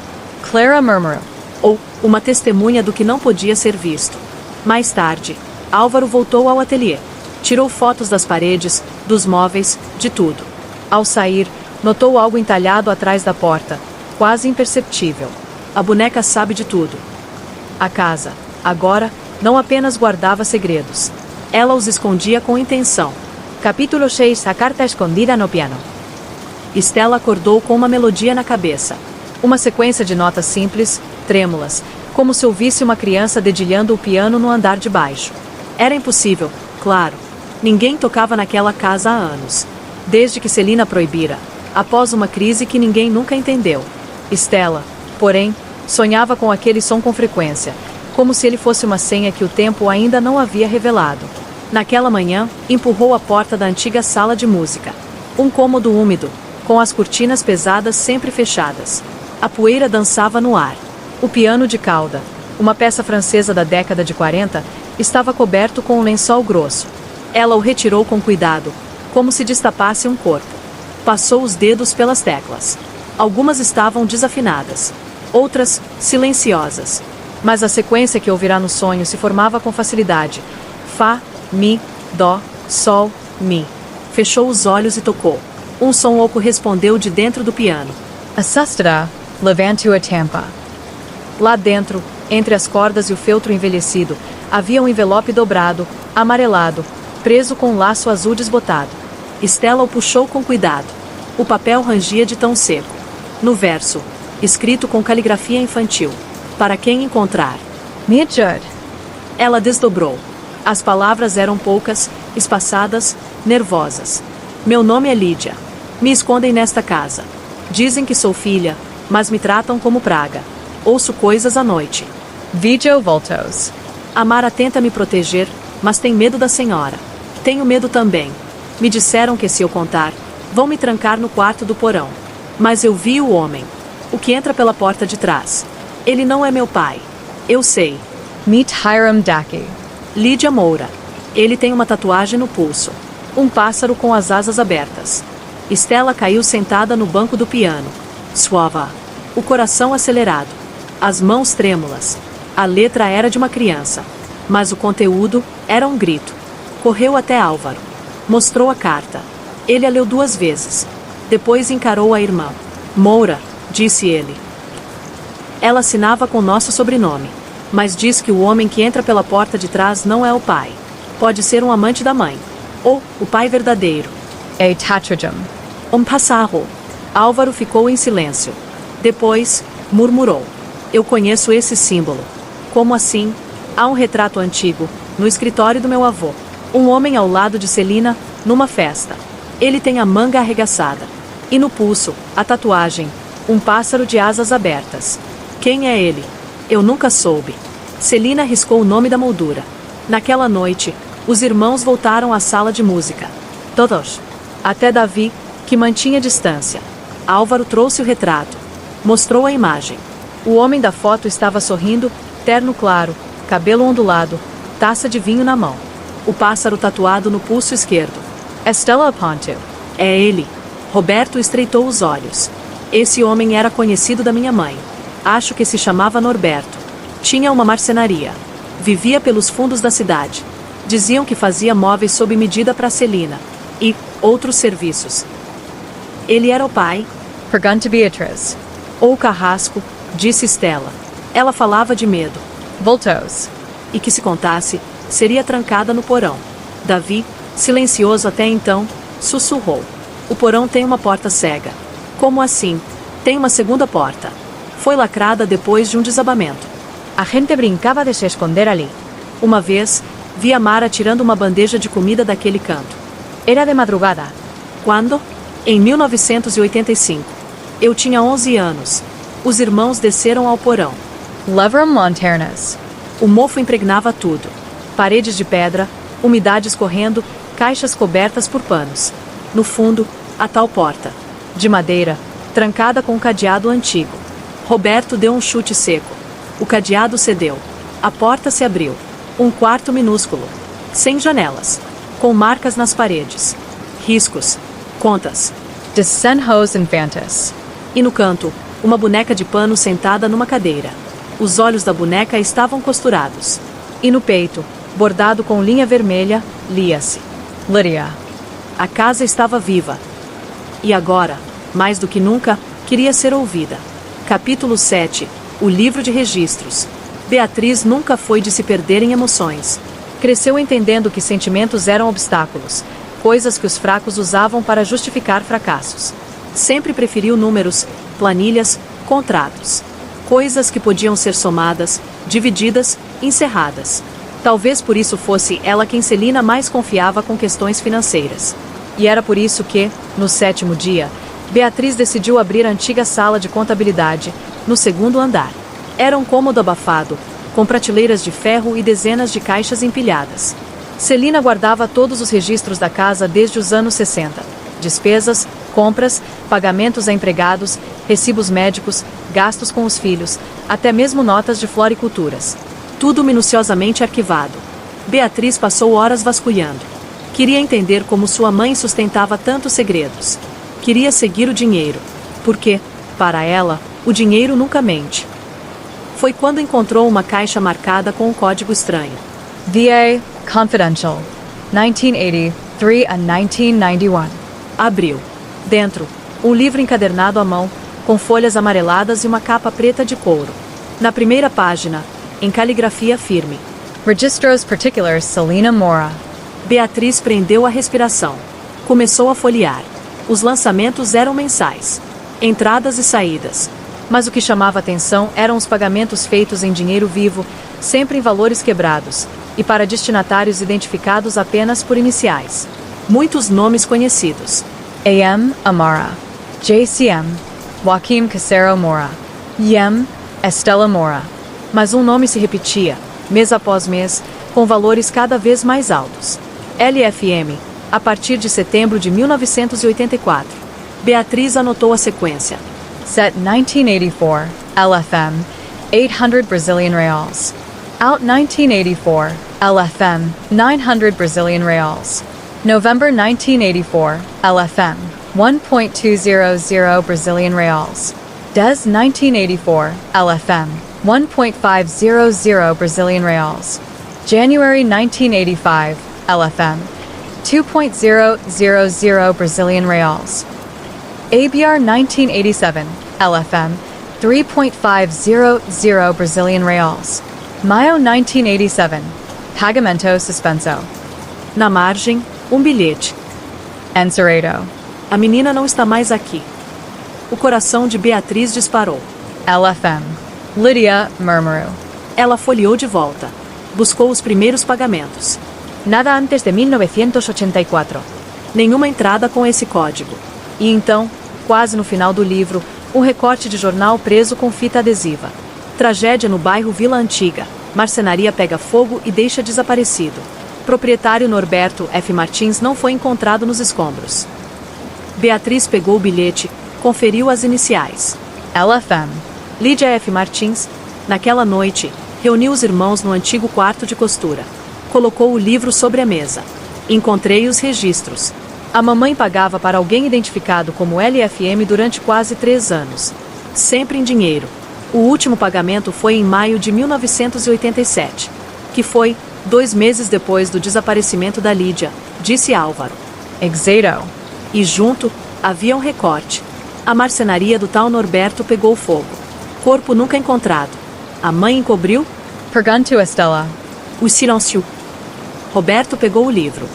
Clara murmurou. Ou uma testemunha do que não podia ser visto. Mais tarde, Álvaro voltou ao ateliê. Tirou fotos das paredes, dos móveis, de tudo. Ao sair, notou algo entalhado atrás da porta, quase imperceptível. A boneca sabe de tudo. A casa, agora, não apenas guardava segredos. Ela os escondia com intenção. Capítulo 6. A carta escondida no piano. Estela acordou com uma melodia na cabeça. Uma sequência de notas simples, trêmulas, como se ouvisse uma criança dedilhando o piano no andar de baixo. Era impossível, claro. Ninguém tocava naquela casa há anos. Desde que Celina proibira, após uma crise que ninguém nunca entendeu. Estela, porém, sonhava com aquele som com frequência, como se ele fosse uma senha que o tempo ainda não havia revelado. Naquela manhã, empurrou a porta da antiga sala de música. Um cômodo úmido, com as cortinas pesadas sempre fechadas. A poeira dançava no ar. O piano de cauda, uma peça francesa da década de 40, estava coberto com um lençol grosso. Ela o retirou com cuidado, como se destapasse um corpo. Passou os dedos pelas teclas. Algumas estavam desafinadas, outras, silenciosas. Mas a sequência que ouvirá no sonho se formava com facilidade. Fá, Mi, Dó, Sol, Mi. Fechou os olhos e tocou. Um som oco respondeu de dentro do piano. Assustada, levantou a tampa. Lá dentro, entre as cordas e o feltro envelhecido, havia um envelope dobrado, amarelado, preso com um laço azul desbotado. Estela o puxou com cuidado. O papel rangia de tão seco. No verso, escrito com caligrafia infantil. Para quem encontrar. Me ajude. Ela desdobrou. As palavras eram poucas, espaçadas, nervosas. Meu nome é Lídia. Me escondem nesta casa. Dizem que sou filha, mas me tratam como praga. Ouço coisas à noite. Vijo voltos. Amara tenta me proteger, mas tem medo da senhora. Tenho medo também. Me disseram que se eu contar, vão me trancar no quarto do porão. Mas eu vi o homem. O que entra pela porta de trás. Ele não é meu pai. Eu sei. Meet Hiram Dacke. Lídia Moura. Ele tem uma tatuagem no pulso. Um pássaro com as asas abertas. Stella caiu sentada no banco do piano. Suava. O coração acelerado. As mãos trêmulas. A letra era de uma criança. Mas o conteúdo era um grito. Correu até Álvaro. Mostrou a carta. Ele a leu 2 vezes. Depois encarou a irmã. Moura, disse ele. Ela assinava com nosso sobrenome. Mas diz que o homem que entra pela porta de trás não é o pai. Pode ser um amante da mãe. Ou o pai verdadeiro. A Tatradum. Passarro. Álvaro ficou em silêncio. Depois, murmurou. Eu conheço esse símbolo. Como assim? Há um retrato antigo, no escritório do meu avô. Um homem ao lado de Celina, numa festa. Ele tem a manga arregaçada. E no pulso, a tatuagem. Um pássaro de asas abertas. Quem é ele? Eu nunca soube. Celina riscou o nome da moldura. Naquela noite, os irmãos voltaram à sala de música. Todos. Até Davi, que mantinha distância. Álvaro trouxe o retrato. Mostrou a imagem. O homem da foto estava sorrindo, terno claro, cabelo ondulado, taça de vinho na mão. O pássaro tatuado no pulso esquerdo. Stella Ponte. É ele. Roberto estreitou os olhos. Esse homem era conhecido da minha mãe. Acho que se chamava Norberto. Tinha uma marcenaria. Vivia pelos fundos da cidade. Diziam que fazia móveis sob medida para Celina. E outros serviços. Ele era o pai? Pergunta Beatriz. Ou carrasco, disse Stella. Ela falava de medo. Voltos. E que se contasse, seria trancada no porão. Davi, silencioso até então, sussurrou. O porão tem uma porta cega. Como assim? Tem uma segunda porta. Foi lacrada depois de um desabamento. A gente brincava de se esconder ali. Uma vez, vi a Mara tirando uma bandeja de comida daquele canto. Era de madrugada. Quando? Em 1985. Eu tinha 11 anos. Os irmãos desceram ao porão. Leveram lanternas. O mofo impregnava tudo. Paredes de pedra, umidade escorrendo, caixas cobertas por panos. No fundo, a tal porta. De madeira, trancada com um cadeado antigo. Roberto deu um chute seco. O cadeado cedeu. A porta se abriu. Um quarto minúsculo. Sem janelas. Com marcas nas paredes. Riscos. Contas. De Senhos Infantes. E no canto, uma boneca de pano sentada numa cadeira. Os olhos da boneca estavam costurados. E no peito, bordado com linha vermelha, lia-se: Lydia. A casa estava viva. E agora, mais do que nunca, queria ser ouvida. Capítulo 7. O livro de registros. Beatriz nunca foi de se perder em emoções. Cresceu entendendo que sentimentos eram obstáculos, coisas que os fracos usavam para justificar fracassos. Sempre preferiu números, planilhas, contratos. Coisas que podiam ser somadas, divididas, encerradas. Talvez por isso fosse ela quem Celina mais confiava com questões financeiras. E era por isso que, no 7º dia, Beatriz decidiu abrir a antiga sala de contabilidade, no 2º andar. Era um cômodo abafado, com prateleiras de ferro e dezenas de caixas empilhadas. Celina guardava todos os registros da casa desde os anos 60. Despesas, compras, pagamentos a empregados, recibos médicos, gastos com os filhos, até mesmo notas de floriculturas. Tudo minuciosamente arquivado. Beatriz passou horas vasculhando. Queria entender como sua mãe sustentava tantos segredos. Queria seguir o dinheiro. Porque, para ela, o dinheiro nunca mente. Foi quando encontrou uma caixa marcada com um código estranho. VA Confidential. 1983 a 1991. Abriu. Dentro, um livro encadernado à mão, com folhas amareladas e uma capa preta de couro. Na primeira página, em caligrafia firme: Registros Particulars Celina Moura. Beatriz prendeu a respiração. Começou a folhear. Os lançamentos eram mensais. Entradas e saídas. Mas o que chamava atenção eram os pagamentos feitos em dinheiro vivo, sempre em valores quebrados, e para destinatários identificados apenas por iniciais. Muitos nomes conhecidos. A.M. Amara. J.C.M. Joaquim Casero Moura. Y.M. Estela Moura. Mas um nome se repetia, mês após mês, com valores cada vez mais altos. LFM, a partir de setembro de 1984. Beatriz anotou a sequência. Set 1984, LFM, 800 Brazilian reals. Out 1984, LFM, 900 Brazilian reals. November 1984, LFM, 1.200 Brazilian reals. Des 1984, LFM, 1.500 Brazilian reals. January 1985, LFM, 2.000 Brazilian reals. ABR 1987, LFM, 3.500 Brazilian reals. Maio 1987, pagamento suspenso. Na margem, bilhete. Encerrado. A menina não está mais aqui. O coração de Beatriz disparou. LFM. Lydia murmurou. Ela folheou de volta. Buscou os primeiros pagamentos. Nada antes de 1984. Nenhuma entrada com esse código. E então, quase no final do livro, um recorte de jornal preso com fita adesiva. Tragédia no bairro Vila Antiga. Marcenaria pega fogo e deixa desaparecido. Proprietário Norberto F. Martins não foi encontrado nos escombros. Beatriz pegou o bilhete, conferiu as iniciais. LFM. Lídia F. Martins, naquela noite, reuniu os irmãos no antigo quarto de costura. Colocou o livro sobre a mesa. Encontrei os registros. A mamãe pagava para alguém identificado como LFM durante quase 3 anos. Sempre em dinheiro. O último pagamento foi em maio de 1987, que foi 2 meses depois do desaparecimento da Lídia, disse Álvaro. Exato. E junto, havia um recorte. A marcenaria do tal Norberto pegou fogo. Corpo nunca encontrado. A mãe encobriu? Perguntou Estela. O silêncio. Roberto pegou o livro.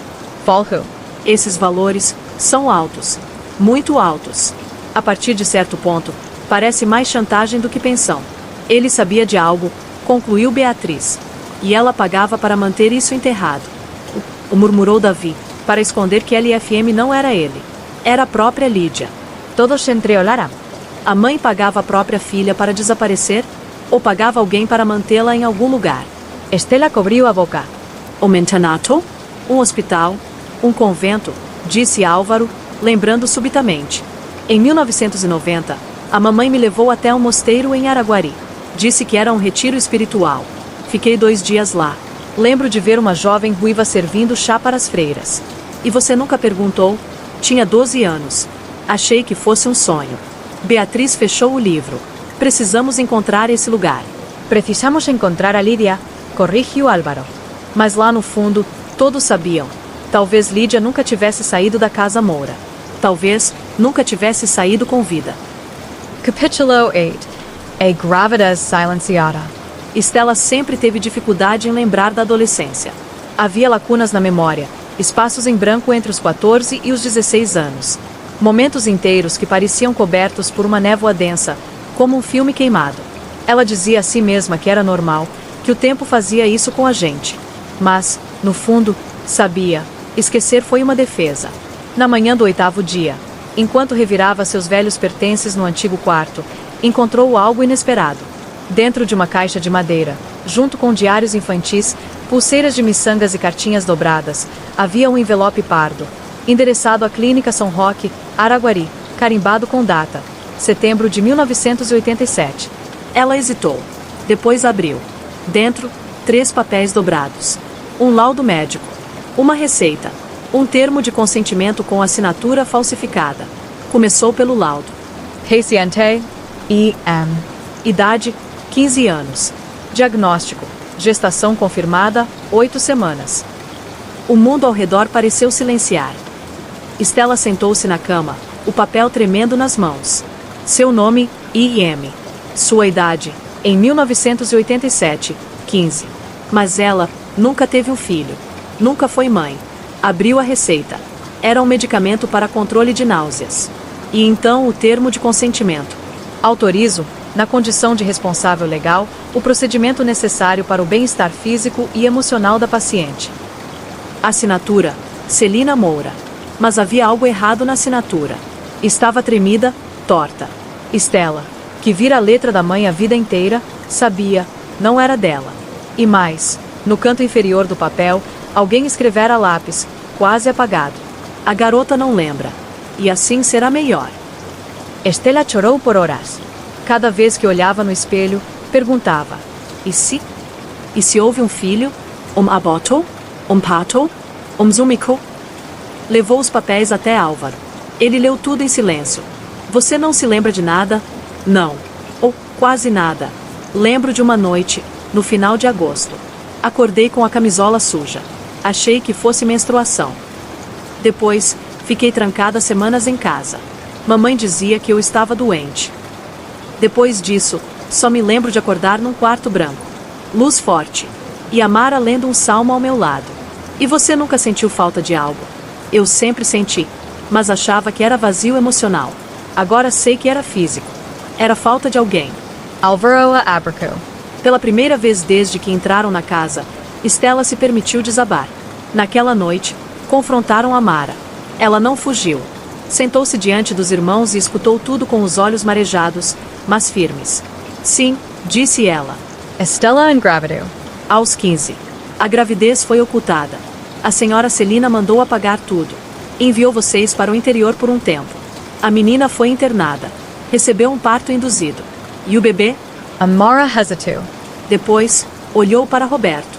Falco. Esses valores são altos. Muito altos. A partir de certo ponto, parece mais chantagem do que pensão. Ele sabia de algo, concluiu Beatriz. E ela pagava para manter isso enterrado. Murmurou Davi, para esconder que LFM não era ele. Era a própria Lídia. Todos se entreolaram. A mãe pagava a própria filha para desaparecer? Ou pagava alguém para mantê-la em algum lugar? Estela cobriu a boca. Um internato? Um hospital? Um convento? Disse Álvaro, lembrando subitamente. Em 1990, a mamãe me levou até um mosteiro em Araguari. Disse que era um retiro espiritual. Fiquei 2 dias lá. Lembro de ver uma jovem ruiva servindo chá para as freiras. E você nunca perguntou? Tinha 12 anos. Achei que fosse um sonho. Beatriz fechou o livro. Precisamos encontrar esse lugar. Precisamos encontrar a Lídia, corrigiu Álvaro. Mas lá no fundo, todos sabiam. Talvez Lídia nunca tivesse saído da Casa Moura. Talvez nunca tivesse saído com vida. Capítulo 8. A gravidez silenciada. Estela sempre teve dificuldade em lembrar da adolescência. Havia lacunas na memória, espaços em branco entre os 14 e os 16 anos. Momentos inteiros que pareciam cobertos por uma névoa densa, como um filme queimado. Ela dizia a si mesma que era normal, que o tempo fazia isso com a gente. Mas, no fundo, sabia, esquecer foi uma defesa. Na manhã do 8º dia, enquanto revirava seus velhos pertences no antigo quarto, encontrou algo inesperado. Dentro de uma caixa de madeira, junto com diários infantis, pulseiras de miçangas e cartinhas dobradas, havia um envelope pardo, endereçado à Clínica São Roque, Araguari, carimbado com data, setembro de 1987. Ela hesitou. Depois abriu. Dentro, 3 papéis dobrados. Um laudo médico. Uma receita. Um termo de consentimento com assinatura falsificada. Começou pelo laudo. Paciente, E.M. Idade, 15 anos. Diagnóstico. Gestação confirmada, 8 semanas. O mundo ao redor pareceu silenciar. Estela sentou-se na cama, o papel tremendo nas mãos. Seu nome, I.M. Sua idade, em 1987, 15. Mas ela nunca teve um filho. Nunca foi mãe. Abriu a receita. Era um medicamento para controle de náuseas. E então o termo de consentimento. Autorizo, na condição de responsável legal, o procedimento necessário para o bem-estar físico e emocional da paciente. Assinatura, Celina Moura. Mas havia algo errado na assinatura. Estava tremida, torta. Estela, que vira a letra da mãe a vida inteira, sabia, não era dela. E mais, no canto inferior do papel, alguém escrevera a lápis, quase apagado. A garota não lembra. E assim será melhor. Estela chorou por horas. Cada vez que olhava no espelho, perguntava: e se? E se houve um filho? Aborto? Pato? Zumico? Levou os papéis até Álvaro. Ele leu tudo em silêncio. Você não se lembra de nada? Não. Ou quase nada. Lembro de uma noite, no final de agosto. Acordei com a camisola suja. Achei que fosse menstruação. Depois, fiquei trancada semanas em casa. Mamãe dizia que eu estava doente. Depois disso, só me lembro de acordar num quarto branco. Luz forte. E a Mara lendo um salmo ao meu lado. E você nunca sentiu falta de algo? Eu sempre senti, mas achava que era vazio emocional. Agora sei que era físico. Era falta de alguém. Álvaro abracou. Pela primeira vez desde que entraram na casa, Estela se permitiu desabar. Naquela noite, confrontaram a Mara. Ela não fugiu. Sentou-se diante dos irmãos e escutou tudo com os olhos marejados, mas firmes. Sim, disse ela. Estela engravidou. Aos 15. A gravidez foi ocultada. A senhora Celina mandou apagar tudo. Enviou vocês para o interior por um tempo. A menina foi internada. Recebeu um parto induzido. E o bebê? Amara hesitou. Depois, olhou para Roberto.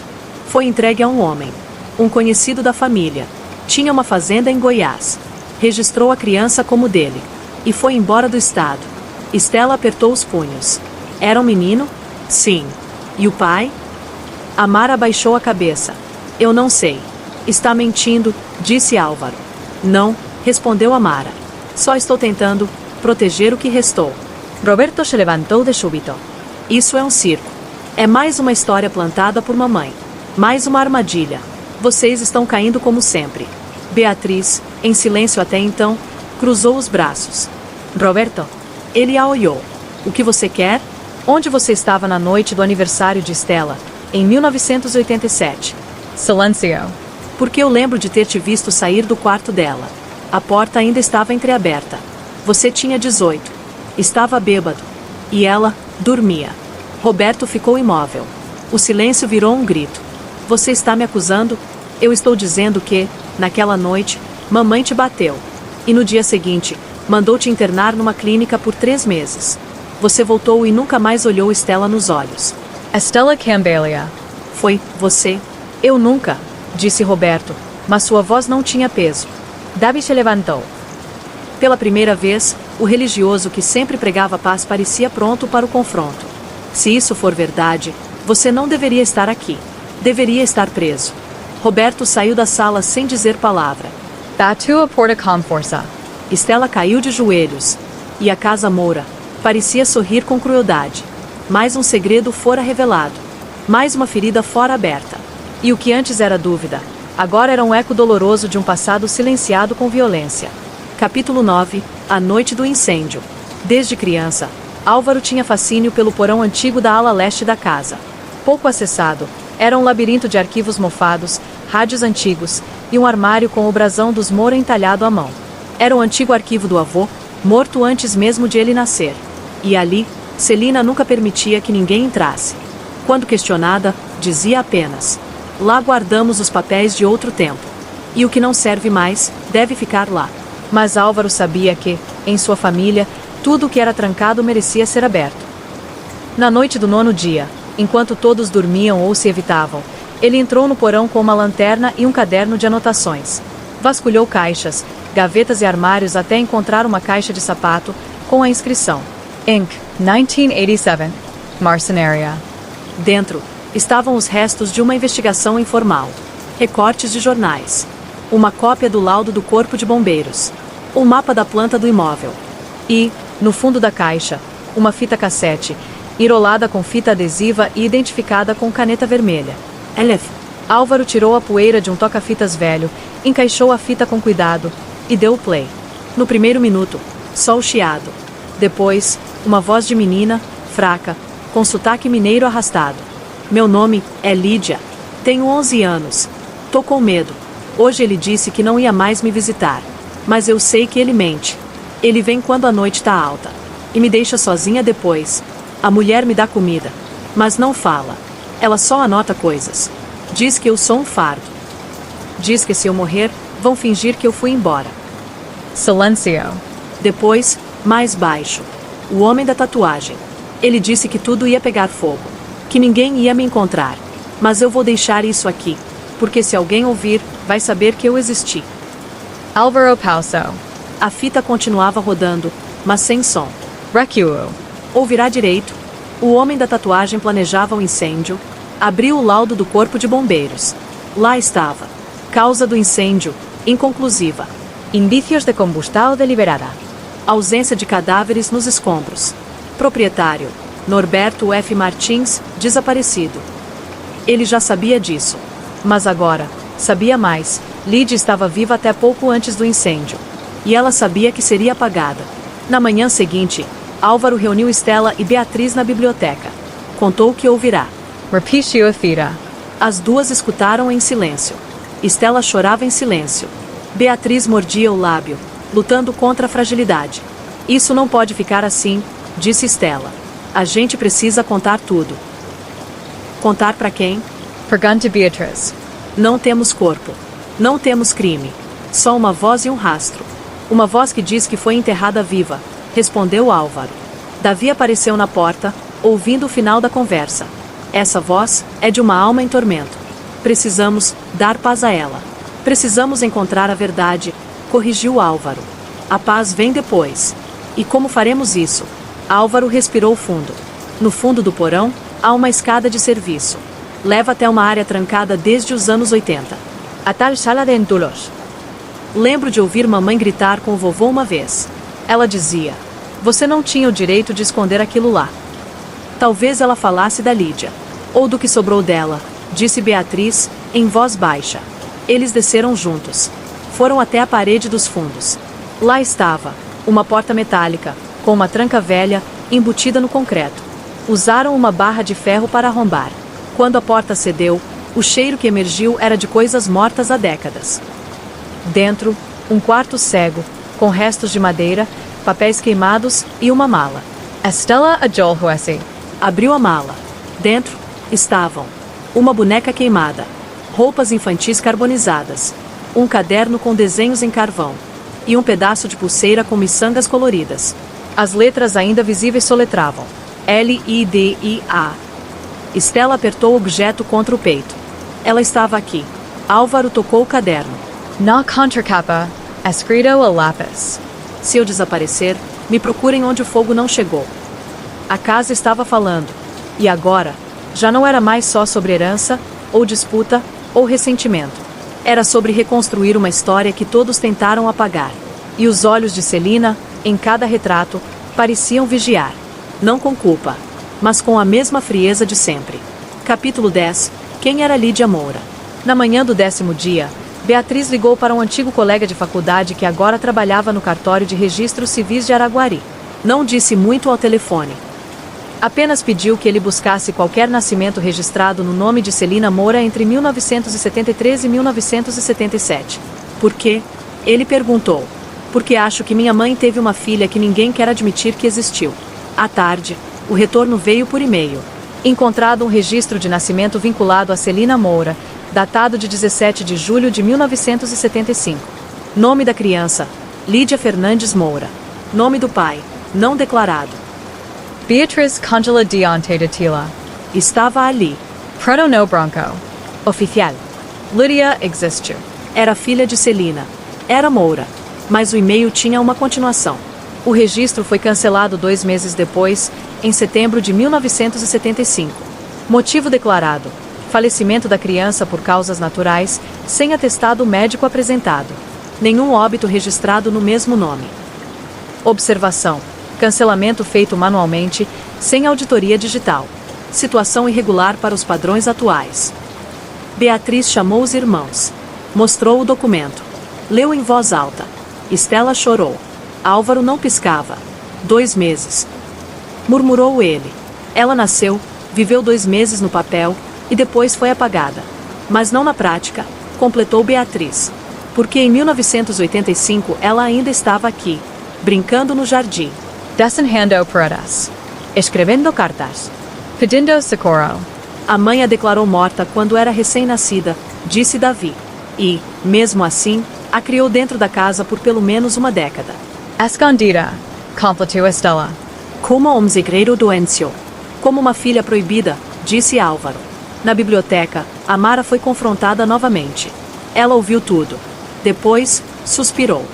Foi entregue a um homem. Um conhecido da família. Tinha uma fazenda em Goiás. Registrou a criança como dele. E foi embora do estado. Estela apertou os punhos. Era um menino? Sim. E o pai? Amara abaixou a cabeça. Eu não sei. Está mentindo, disse Álvaro. Não, respondeu Amara. Só estou tentando proteger o que restou. Roberto se levantou de súbito. Isso é um circo. É mais uma história plantada por mamãe. Mais uma armadilha. Vocês estão caindo como sempre. Beatriz, em silêncio até então, cruzou os braços. Roberto. Ele a olhou. O que você quer? Onde você estava na noite do aniversário de Estela, em 1987? Silêncio. Porque eu lembro de ter te visto sair do quarto dela. A porta ainda estava entreaberta. Você tinha 18. Estava bêbado. E ela dormia. Roberto ficou imóvel. O silêncio virou um grito. Você está me acusando? Eu estou dizendo que, naquela noite, mamãe te bateu. E no dia seguinte, mandou te internar numa clínica por 3 meses. Você voltou e nunca mais olhou Estela nos olhos. Estela Cambelia. Foi você? Eu nunca, disse Roberto, mas sua voz não tinha peso. Davi se levantou. Pela primeira vez, o religioso que sempre pregava paz parecia pronto para o confronto. Se isso for verdade, você não deveria estar aqui. Deveria estar preso. Roberto saiu da sala sem dizer palavra. Bateu a porta com força. Estela caiu de joelhos. E a casa Moura parecia sorrir com crueldade. Mais um segredo fora revelado. Mais uma ferida fora aberta. E o que antes era dúvida, agora era um eco doloroso de um passado silenciado com violência. Capítulo 9. A noite do incêndio. Desde criança, Álvaro tinha fascínio pelo porão antigo da ala leste da casa. Pouco acessado, era um labirinto de arquivos mofados, rádios antigos e um armário com o brasão dos Moura entalhado à mão. Era o antigo arquivo do avô, morto antes mesmo de ele nascer. E ali, Celina nunca permitia que ninguém entrasse. Quando questionada, dizia apenas: lá guardamos os papéis de outro tempo. E o que não serve mais, deve ficar lá. Mas Álvaro sabia que, em sua família, tudo o que era trancado merecia ser aberto. Na noite do 9º dia, enquanto todos dormiam ou se evitavam, ele entrou no porão com uma lanterna e um caderno de anotações. Vasculhou caixas, gavetas e armários até encontrar uma caixa de sapato com a inscrição: Inc. 1987. Marcenaria. Dentro, estavam os restos de uma investigação informal. Recortes de jornais. Uma cópia do laudo do Corpo de Bombeiros. Um mapa da planta do imóvel. E, no fundo da caixa, uma fita cassete, enrolada com fita adesiva e identificada com caneta vermelha. Elef. Álvaro tirou a poeira de um toca-fitas velho, encaixou a fita com cuidado e deu o play. No primeiro minuto, só o chiado. Depois, uma voz de menina, fraca, com sotaque mineiro arrastado. Meu nome é Lídia. Tenho 11 anos. Tô com medo. Hoje ele disse que não ia mais me visitar. Mas eu sei que ele mente. Ele vem quando a noite tá alta. E me deixa sozinha depois. A mulher me dá comida. Mas não fala. Ela só anota coisas. Diz que eu sou um fardo. Diz que se eu morrer, Vão fingir que eu fui embora. Silencio. Depois, mais baixo. O homem da tatuagem. Ele disse que tudo ia pegar fogo. Que ninguém ia me encontrar. Mas eu vou deixar isso aqui. Porque se alguém ouvir, vai saber que eu existi. Alvaro Pauso. A fita continuava rodando, mas sem som. Recuo. Ouvirá direito. O homem da tatuagem planejava o incêndio. Abriu o laudo do corpo de bombeiros. Lá estava. Causa do incêndio, inconclusiva. Indicios de combustão deliberada. Ausência de cadáveres nos escombros. Proprietário, Norberto F. Martins, desaparecido. Ele já sabia disso. Mas agora, sabia mais. Lídia estava viva até pouco antes do incêndio. E ela sabia que seria apagada. Na manhã seguinte, Álvaro reuniu Estela e Beatriz na biblioteca. Contou o que ouvirá. Repetio fita. As duas escutaram em silêncio. Estela chorava em silêncio. Beatriz mordia o lábio, lutando contra a fragilidade. Isso não pode ficar assim, disse Estela. A gente precisa contar tudo. Contar para quem? Pergunta Beatriz. Não temos corpo. Não temos crime. Só uma voz e um rastro. Uma voz que diz que foi enterrada viva, respondeu Álvaro. Davi apareceu na porta, ouvindo o final da conversa. Essa voz é de uma alma em tormento. Precisamos dar paz a ela. Precisamos encontrar a verdade, corrigiu Álvaro. A paz vem depois. E como faremos isso? Álvaro respirou fundo. No fundo do porão, há uma escada de serviço. Leva até uma área trancada desde os anos 80. A tal sala de entulos. Lembro de ouvir mamãe gritar com o vovô uma vez. Ela dizia: você não tinha o direito de esconder aquilo lá. Talvez ela falasse da Lídia. Ou do que sobrou dela, disse Beatriz, em voz baixa. Eles desceram juntos. Foram até a parede dos fundos. Lá estava, uma porta metálica, com uma tranca velha, embutida no concreto. Usaram uma barra de ferro para arrombar. Quando a porta cedeu, o cheiro que emergiu era de coisas mortas há décadas. Dentro, um quarto cego, com restos de madeira, papéis queimados e uma mala. Estela Ajolhuesi. Abriu a mala. Dentro, estavam uma boneca queimada, roupas infantis carbonizadas, um caderno com desenhos em carvão e um pedaço de pulseira com miçangas coloridas. As letras ainda visíveis soletravam: L-I-D-I-A. Estela apertou o objeto contra o peito. Ela estava aqui. Álvaro tocou o caderno. Na contracapa, escrito a lápis. Se eu desaparecer, me procurem onde o fogo não chegou. A casa estava falando. E agora, já não era mais só sobre herança, ou disputa, ou ressentimento. Era sobre reconstruir uma história que todos tentaram apagar. E os olhos de Celina, em cada retrato, pareciam vigiar. Não com culpa, mas com a mesma frieza de sempre. Capítulo 10. Quem era Lídia Moura? Na manhã do 10º dia, Beatriz ligou para um antigo colega de faculdade que agora trabalhava no cartório de registros civis de Araguari. Não disse muito ao telefone. Apenas pediu que ele buscasse qualquer nascimento registrado no nome de Celina Moura entre 1973 e 1977. Por quê? Ele perguntou. Porque acho que minha mãe teve uma filha que ninguém quer admitir que existiu. À tarde, o retorno veio por e-mail. Encontrado um registro de nascimento vinculado a Celina Moura, datado de 17 de julho de 1975. Nome da criança: Lídia Fernandes Moura. Nome do pai: não declarado. Beatriz Congela Diante de Tila. Estava ali. Protono Branco. Oficial. Lydia existiu. Era filha de Celina. Era Moura. Mas o e-mail tinha uma continuação. O registro foi cancelado 2 meses depois, em setembro de 1975. Motivo declarado: falecimento da criança por causas naturais, sem atestado médico apresentado. Nenhum óbito registrado no mesmo nome. Observação: cancelamento feito manualmente, sem auditoria digital. Situação irregular para os padrões atuais. Beatriz chamou os irmãos. Mostrou o documento. Leu em voz alta. Estela chorou. Álvaro não piscava. 2 meses. Murmurou ele. Ela nasceu, viveu 2 meses no papel, e depois foi apagada. Mas não na prática, completou Beatriz. Porque em 1985 ela ainda estava aqui, brincando no jardim. Desenhando paredes. Escrevendo cartas. Pedindo socorro. A mãe a declarou morta quando era recém-nascida, disse Davi. E, mesmo assim, A criou dentro da casa por pelo menos uma década. Escondida, completou Estela. Como um segredo doencio. Como uma filha proibida, disse Álvaro. Na biblioteca, Amara foi confrontada novamente. Ela ouviu tudo. Depois, suspirou.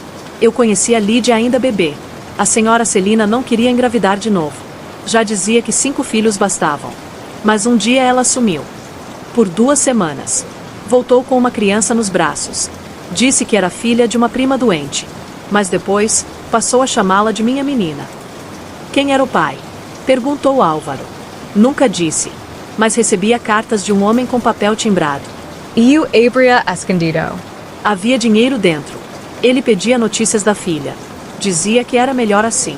Eu conhecia Lídia ainda bebê. A senhora Celina não queria engravidar de novo. Já dizia que 5 filhos bastavam. Mas um dia ela sumiu. Por 2 semanas. Voltou com uma criança nos braços. Disse que era filha de uma prima doente. Mas depois, passou a chamá-la de minha menina. Quem era o pai? Perguntou Álvaro. Nunca disse. Mas recebia cartas de um homem com papel timbrado. Eu abria escondido. Havia dinheiro dentro. Ele pedia notícias da filha. Dizia que era melhor assim.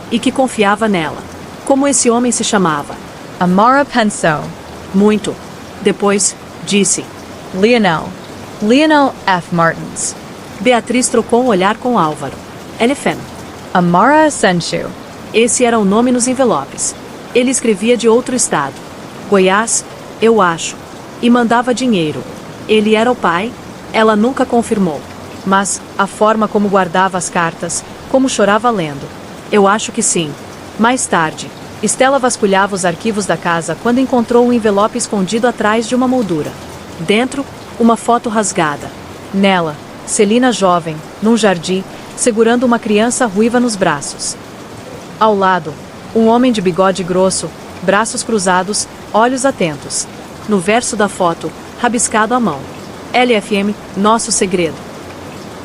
E que confiava nela. Como esse homem se chamava? Amara pensou. Muito. Depois, disse. Lionel. Lionel F. Martins. Beatriz trocou um olhar com Álvaro. LFM. Amara Asensio. Esse era o nome nos envelopes. Ele escrevia de outro estado. Goiás, eu acho. E mandava dinheiro. Ele era o pai? Ela nunca confirmou. Mas, a forma como guardava as cartas, como chorava lendo. Eu acho que sim. Mais tarde, Estela vasculhava os arquivos da casa quando encontrou um envelope escondido atrás de uma moldura. Dentro, uma foto rasgada. Nela, Celina jovem, num jardim, segurando uma criança ruiva nos braços. Ao lado, um homem de bigode grosso, braços cruzados, olhos atentos. No verso da foto, rabiscado à mão. LFM, nosso segredo.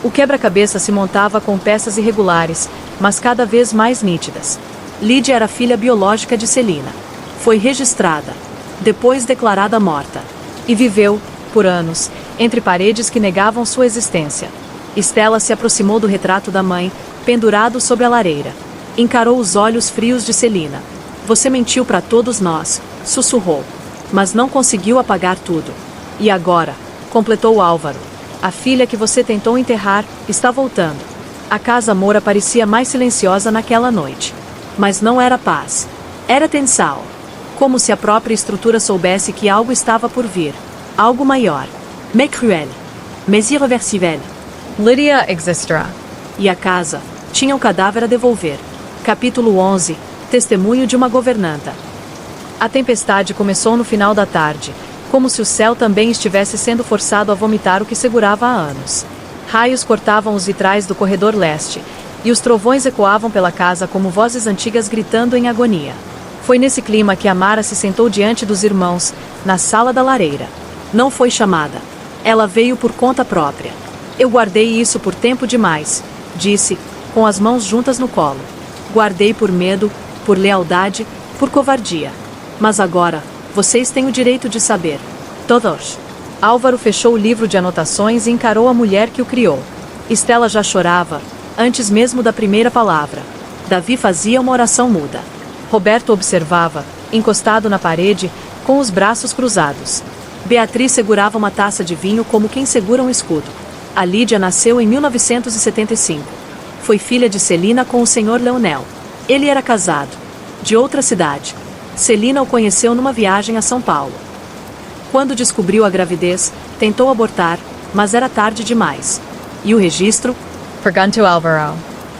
O quebra-cabeça se montava com peças irregulares, mas cada vez mais nítidas. Lídia era filha biológica de Celina. Foi registrada, depois declarada morta. E viveu, por anos, entre paredes que negavam sua existência. Estela se aproximou do retrato da mãe, pendurado sobre a lareira. Encarou os olhos frios de Celina. Você mentiu para todos nós, sussurrou. Mas não conseguiu apagar tudo. E agora, completou Álvaro. A filha que você tentou enterrar está voltando. A casa Moura parecia mais silenciosa naquela noite. Mas não era paz. Era tensão. Como se a própria estrutura soubesse que algo estava por vir. Algo maior. Mais cruel. Mais irreversível. Lydia existirá. E a casa tinha um cadáver a devolver. Capítulo 11. Testemunho de uma governanta. A tempestade começou no final da tarde, como se o céu também estivesse sendo forçado a vomitar o que segurava há anos. Raios cortavam os vitrais do corredor leste, e os trovões ecoavam pela casa como vozes antigas gritando em agonia. Foi nesse clima que Amara se sentou diante dos irmãos, na sala da lareira. Não foi chamada. Ela veio por conta própria. Eu guardei isso por tempo demais, disse, com as mãos juntas no colo. Guardei por medo, por lealdade, por covardia. Mas agora, vocês têm o direito de saber. Todos. Álvaro fechou o livro de anotações e encarou a mulher que o criou. Estela já chorava, antes mesmo da primeira palavra. Davi fazia uma oração muda. Roberto observava, encostado na parede, com os braços cruzados. Beatriz segurava uma taça de vinho como quem segura um escudo. A Lídia nasceu em 1975. Foi filha de Celina com o senhor Leonel. Ele era casado. De outra cidade. Celina o conheceu numa viagem a São Paulo. Quando descobriu a gravidez, tentou abortar, mas era tarde demais. E o registro? Perguntou Álvaro.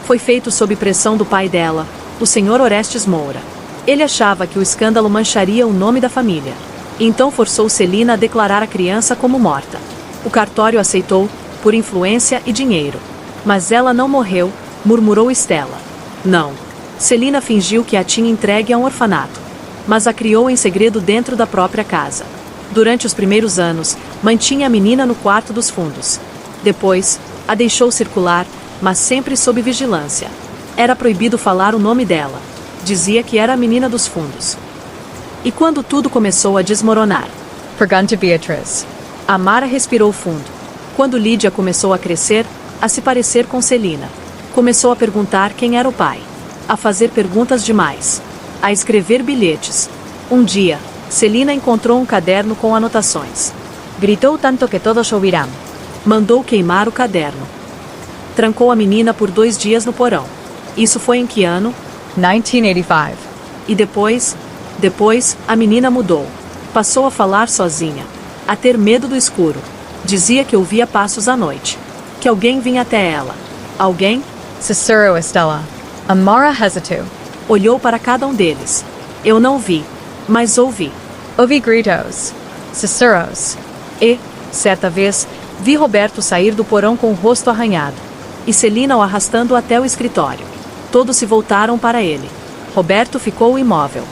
Foi feito sob pressão do pai dela, o senhor Orestes Moura. Ele achava que o escândalo mancharia o nome da família. Então forçou Celina a declarar a criança como morta. O cartório aceitou, por influência e dinheiro. Mas ela não morreu, murmurou Estela. Não. Celina fingiu que a tinha entregue a um orfanato. Mas a criou em segredo dentro da própria casa. Durante os primeiros anos, mantinha a menina no quarto dos fundos. Depois, a deixou circular, mas sempre sob vigilância. Era proibido falar o nome dela. Dizia que era a menina dos fundos. E quando tudo começou a desmoronar? Perguntou Beatriz. Amara respirou fundo. Quando Lídia começou a crescer, a se parecer com Celina. Começou a perguntar quem era o pai. A fazer perguntas demais. A escrever bilhetes. Um dia, Celina encontrou um caderno com anotações. Gritou tanto que todos ouvirão. Mandou queimar o caderno. Trancou a menina por 2 dias no porão. Isso foi em que ano? 1985. E depois, a menina mudou. Passou a falar sozinha. A ter medo do escuro. Dizia que ouvia passos à noite. que alguém vinha até ela. Alguém? Cicero, Estela. Amara hesitou. Olhou para cada um deles. Eu não vi, mas ouvi. Ouvi gritos. Ciceros. E, certa vez, vi Roberto sair do porão com o rosto arranhado. E Celina o arrastando até o escritório. Todos se voltaram para ele. Roberto ficou imóvel.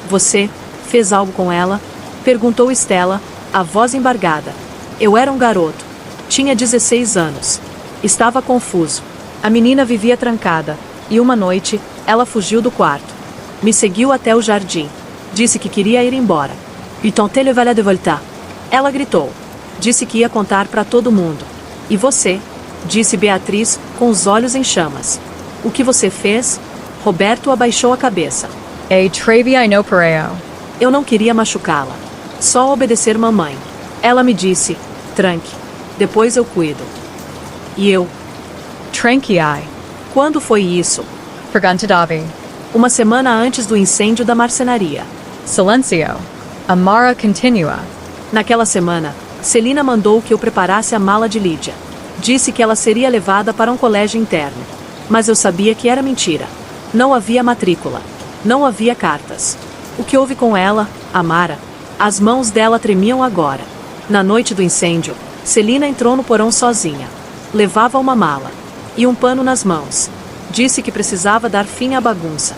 Você fez algo com ela? Perguntou Estela, a voz embargada. Eu era um garoto. Tinha 16 anos. Estava confuso. A menina vivia trancada, e uma noite, ela fugiu do quarto. Me seguiu até o jardim. Disse que queria ir embora. Então ele vai de voltar. Ela gritou. Disse que ia contar para todo mundo. E você? Disse Beatriz, com os olhos em chamas. O que você fez? Roberto abaixou a cabeça. E trevi no pareo. Eu não queria machucá-la. Só obedecer mamãe. Ela me disse, tranque. Depois eu cuido. E eu? Tranquei. Quando foi isso? Perguntavi. Uma semana antes do incêndio da marcenaria. Silencio. Amara continua. Naquela semana, Celina mandou que eu preparasse a mala de Lídia. Disse que ela seria levada para um colégio interno. Mas eu sabia que era mentira. Não havia matrícula. Não havia cartas. O que houve com ela, Amara? As mãos dela tremiam agora. Na noite do incêndio, Celina entrou no porão sozinha. Levava uma mala e um pano nas mãos. Disse que precisava dar fim à bagunça.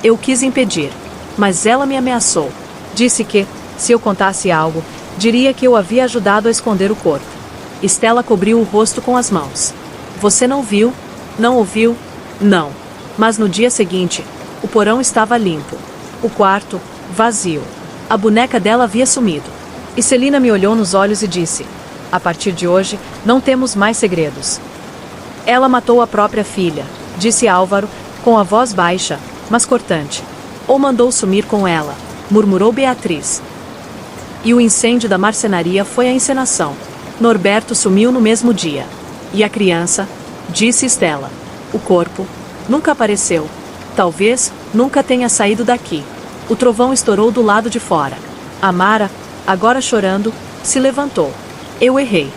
Eu quis impedir, mas ela me ameaçou. Disse que, se eu contasse algo, diria que eu havia ajudado a esconder o corpo. Estela cobriu o rosto com as mãos. Você não viu? Não ouviu? Não. Mas no dia seguinte, o porão estava limpo. O quarto, vazio. A boneca dela havia sumido. E Celina me olhou nos olhos e disse: a partir de hoje, não temos mais segredos. Ela matou a própria filha, disse Álvaro, com a voz baixa, mas cortante. Ou mandou sumir com ela, murmurou Beatriz. E o incêndio da marcenaria foi a encenação. Norberto sumiu no mesmo dia. E a criança? Disse Estela. O corpo? Nunca apareceu. Talvez nunca tenha saído daqui. O trovão estourou do lado de fora. Amara, agora chorando, se levantou. Eu errei.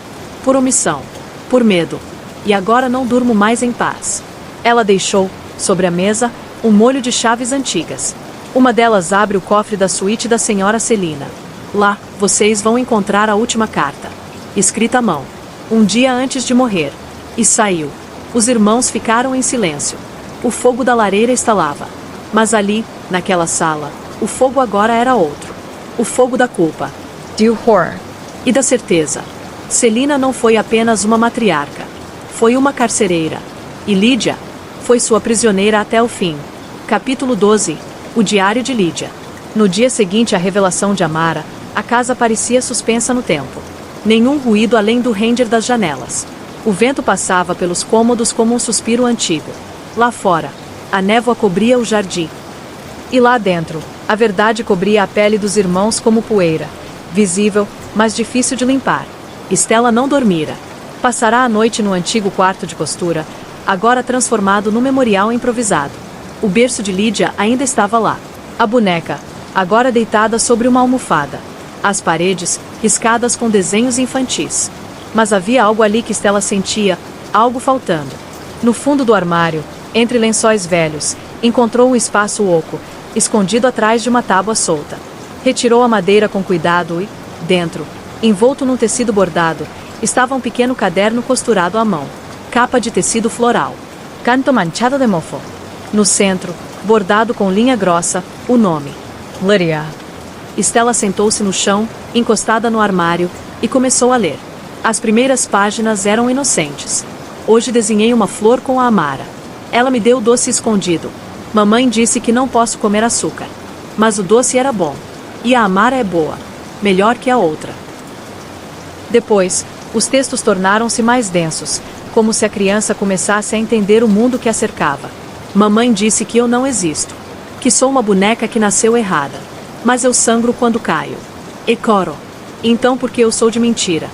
Por omissão. Por medo. E agora não durmo mais em paz. Ela deixou, sobre a mesa, um molho de chaves antigas. Uma delas abre o cofre da suíte da senhora Celina. Lá, vocês vão encontrar a última carta. Escrita à mão. Um dia antes de morrer. E saiu. Os irmãos ficaram em silêncio. O fogo da lareira estalava. Mas ali, naquela sala, o fogo agora era outro. O fogo da culpa. Do horror. E da certeza. Celina não foi apenas uma matriarca. Foi uma carcereira. E Lídia foi sua prisioneira até o fim. Capítulo 12. O diário de Lídia. No dia seguinte à revelação de Amara, a casa parecia suspensa no tempo. Nenhum ruído além do render das janelas. O vento passava pelos cômodos como um suspiro antigo. Lá fora, a névoa cobria o jardim. E lá dentro, a verdade cobria a pele dos irmãos como poeira. Visível, mas difícil de limpar. Estela não dormira. Passará a noite no antigo quarto de costura, agora transformado num memorial improvisado. O berço de Lídia ainda estava lá. A boneca, agora deitada sobre uma almofada. As paredes, riscadas com desenhos infantis. Mas havia algo ali que Estela sentia, algo faltando. No fundo do armário, entre lençóis velhos, encontrou um espaço oco, escondido atrás de uma tábua solta. Retirou a madeira com cuidado e, dentro, envolto num tecido bordado, estava um pequeno caderno costurado à mão. Capa de tecido floral. Canto manchado de mofo. No centro, bordado com linha grossa, o nome. Lydia. Estela sentou-se no chão, encostada no armário, e começou a ler. As primeiras páginas eram inocentes. Hoje desenhei uma flor com a Amara. Ela me deu o doce escondido. Mamãe disse que não posso comer açúcar. Mas o doce era bom. E a Amara é boa. Melhor que a outra. Depois, os textos tornaram-se mais densos, como se a criança começasse a entender o mundo que a cercava. Mamãe disse que eu não existo. Que sou uma boneca que nasceu errada. Mas eu sangro quando caio. E coro. Então por que eu sou de mentira?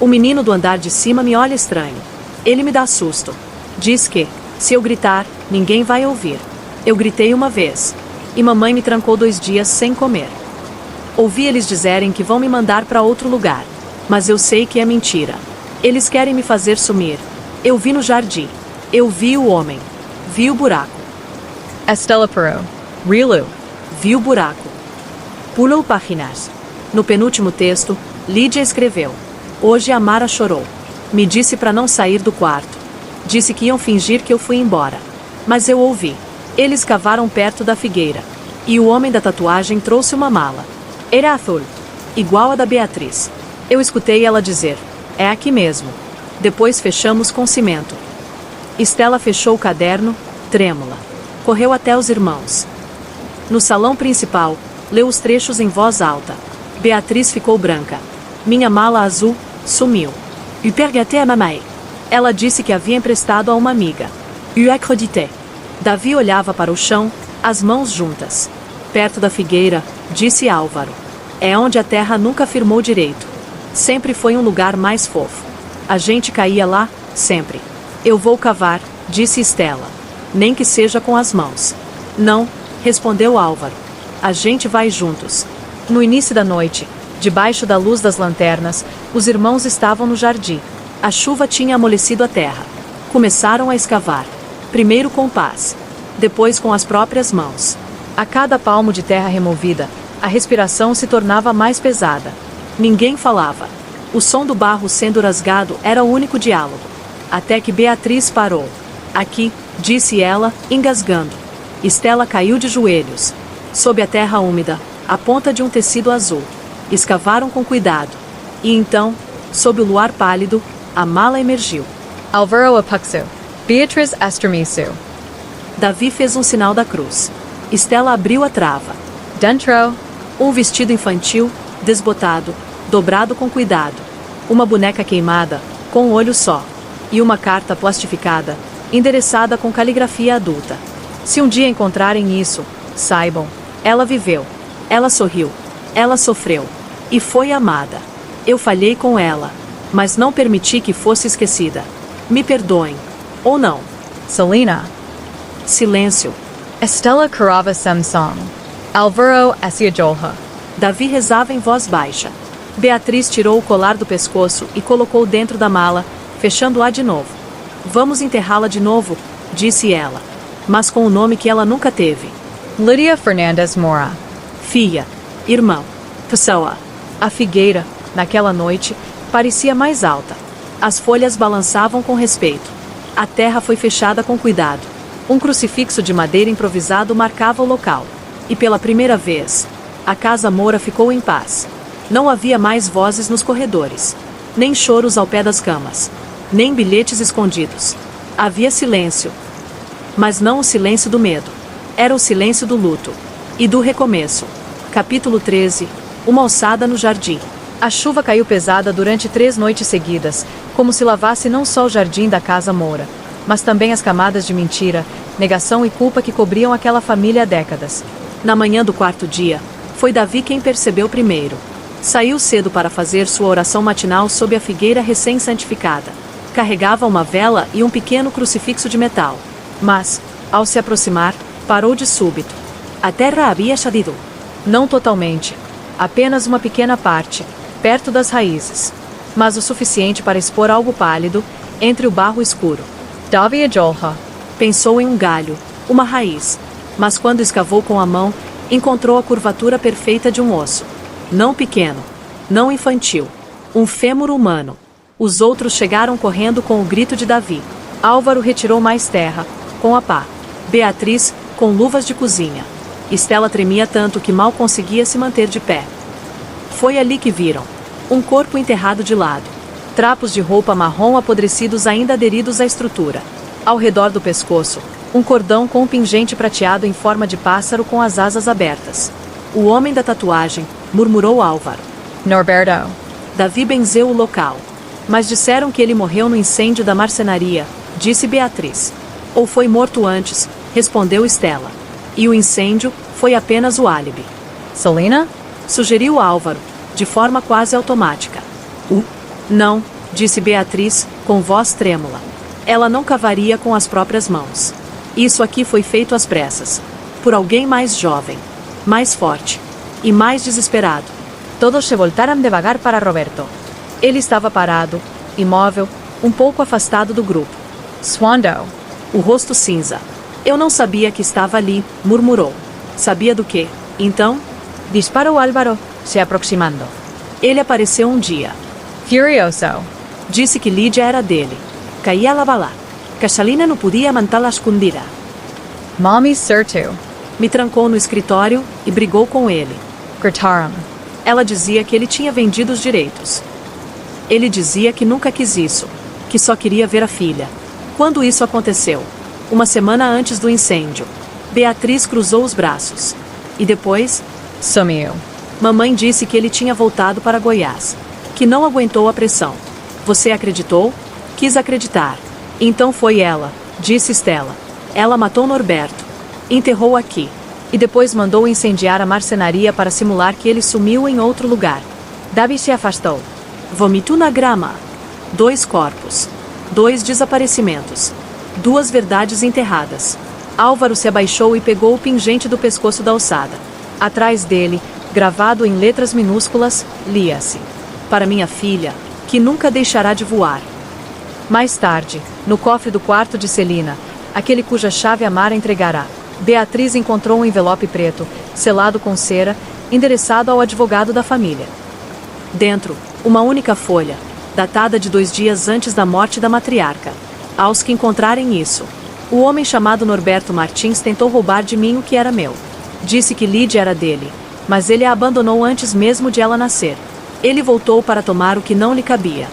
O menino do andar de cima me olha estranho. Ele me dá susto. Diz que, se eu gritar, ninguém vai ouvir. Eu gritei uma vez. E mamãe me trancou 2 dias sem comer. Ouvi eles dizerem que vão me mandar para outro lugar. Mas eu sei que é mentira. Eles querem me fazer sumir. Eu vi no jardim. Eu vi o homem. Vi o buraco. Estela Perot. Rilu. Vi o buraco. Pulou páginas. No penúltimo texto, Lídia escreveu: Hoje a Mara chorou. Me disse para não sair do quarto. Disse que iam fingir que eu fui embora. Mas eu ouvi. Eles cavaram perto da figueira. E o homem da tatuagem trouxe uma mala. Era azul. Igual a da Beatriz. Eu escutei ela dizer: É aqui mesmo. Depois fechamos com cimento. Estela fechou o caderno, trêmula. Correu até os irmãos. No salão principal, leu os trechos em voz alta. Beatriz ficou branca. Minha mala azul sumiu. Eu perguntei à mamãe. Ela disse que havia emprestado a uma amiga. Eu acreditei. Davi olhava para o chão, as mãos juntas. Perto da figueira, disse Álvaro. É onde a terra nunca firmou direito. Sempre foi um lugar mais fofo. A gente caía lá, sempre. Eu vou cavar, disse Estela. Nem que seja com as mãos. Não, respondeu Álvaro. A gente vai juntos. No início da noite, debaixo da luz das lanternas, os irmãos estavam no jardim. A chuva tinha amolecido a terra. Começaram a escavar. Primeiro com pás. Depois com as próprias mãos. A cada palmo de terra removida, a respiração se tornava mais pesada. Ninguém falava. O som do barro sendo rasgado era o único diálogo. Até que Beatriz parou. Aqui, disse ela, engasgando. Estela caiu de joelhos. Sob a terra úmida, a ponta de um tecido azul. Escavaram com cuidado. E então, sob o luar pálido, a mala emergiu. Alvaro Apuxo. Beatriz Estremiço. Davi fez um sinal da cruz. Estela abriu a trava. Dentro. Um vestido infantil, desbotado, dobrado com cuidado. Uma boneca queimada, com um olho só. E uma carta plastificada, endereçada com caligrafia adulta. Se um dia encontrarem isso, saibam, ela viveu. Ela sorriu. Ela sofreu. E foi amada. Eu falhei com ela, mas não permiti que fosse esquecida. Me perdoem. Ou não. Selena. Silêncio. Estela Carava Samsung. Alvaro Asiajolha. Davi rezava em voz baixa. Beatriz tirou o colar do pescoço e colocou dentro da mala, fechando-a de novo. Vamos enterrá-la de novo, disse ela. Mas com o nome que ela nunca teve. Lydia Fernandes Mora. Filha. Irmão. Pessoa. A figueira, naquela noite, parecia mais alta. As folhas balançavam com respeito. A terra foi fechada com cuidado. Um crucifixo de madeira improvisado marcava o local. E pela primeira vez, a casa Moura ficou em paz. Não havia mais vozes nos corredores. Nem choros ao pé das camas. Nem bilhetes escondidos. Havia silêncio. Mas não o silêncio do medo. Era o silêncio do luto. E do recomeço. Capítulo 13. Uma ossada no jardim. A chuva caiu pesada durante 3 noites seguidas, como se lavasse não só o jardim da casa Moura, mas também as camadas de mentira, negação e culpa que cobriam aquela família há décadas. Na manhã do 4º dia, foi Davi quem percebeu primeiro. Saiu cedo para fazer sua oração matinal sob a figueira recém-santificada. Carregava uma vela e um pequeno crucifixo de metal. Mas, ao se aproximar, parou de súbito. A terra havia cedido. Não totalmente. Apenas uma pequena parte, perto das raízes. Mas o suficiente para expor algo pálido, entre o barro escuro. Davi Ajolha. Pensou em um galho, uma raiz. Mas quando escavou com a mão, encontrou a curvatura perfeita de um osso. Não pequeno, não infantil. Um fêmur humano. Os outros chegaram correndo com o grito de Davi. Álvaro retirou mais terra, com a pá. Beatriz, com luvas de cozinha. Estela tremia tanto que mal conseguia se manter de pé. Foi ali que viram. Um corpo enterrado de lado. Trapos de roupa marrom apodrecidos ainda aderidos à estrutura. Ao redor do pescoço, um cordão com um pingente prateado em forma de pássaro com as asas abertas. O homem da tatuagem, murmurou Álvaro. Norberto. Davi benzeu o local. Mas disseram que ele morreu no incêndio da marcenaria, disse Beatriz. Ou foi morto antes, respondeu Estela. E o incêndio foi apenas o álibi. Selena? Sugeriu Álvaro, de forma quase automática. Não, disse Beatriz, com voz trêmula. Ela não cavaria com as próprias mãos. Isso aqui foi feito às pressas. Por alguém mais jovem, mais forte e mais desesperado. Todos se voltaram devagar para Roberto. Ele estava parado, imóvel, um pouco afastado do grupo. Swando. O rosto cinza. Eu não sabia que estava ali, murmurou. Sabia do quê? Então? Disparou Álvaro, se aproximando. Ele apareceu um dia. Furioso. Disse que Lídia era dele. Caía la bala. Casalina não podia mantê-la escondida. Mommy certo. Me trancou no escritório e brigou com ele. Gritaram. Ela dizia que ele tinha vendido os direitos. Ele dizia que nunca quis isso, que só queria ver a filha. Quando isso aconteceu? Uma semana antes do incêndio. Beatriz cruzou os braços. E depois? Sumiu. Mamãe disse que ele tinha voltado para Goiás. Que não aguentou a pressão. Você acreditou? Quis acreditar. Então foi ela, disse Stella. Ela matou Norberto. Enterrou aqui. E depois mandou incendiar a marcenaria para simular que ele sumiu em outro lugar. Davi se afastou. Vomitou na grama. 2 corpos. 2 desaparecimentos. 2 verdades enterradas. Álvaro se abaixou e pegou o pingente do pescoço da alçada. Atrás dele, gravado em letras minúsculas, lia-se: para minha filha, que nunca deixará de voar. Mais tarde, no cofre do quarto de Celina, aquele cuja chave Amara entregará, Beatriz encontrou um envelope preto, selado com cera, endereçado ao advogado da família. Dentro, uma única folha, datada de 2 dias antes da morte da matriarca. Aos que encontrarem isso, o homem chamado Norberto Martins tentou roubar de mim o que era meu. Disse que Lídia era dele, mas ele a abandonou antes mesmo de ela nascer. Ele voltou para tomar o que não lhe cabia.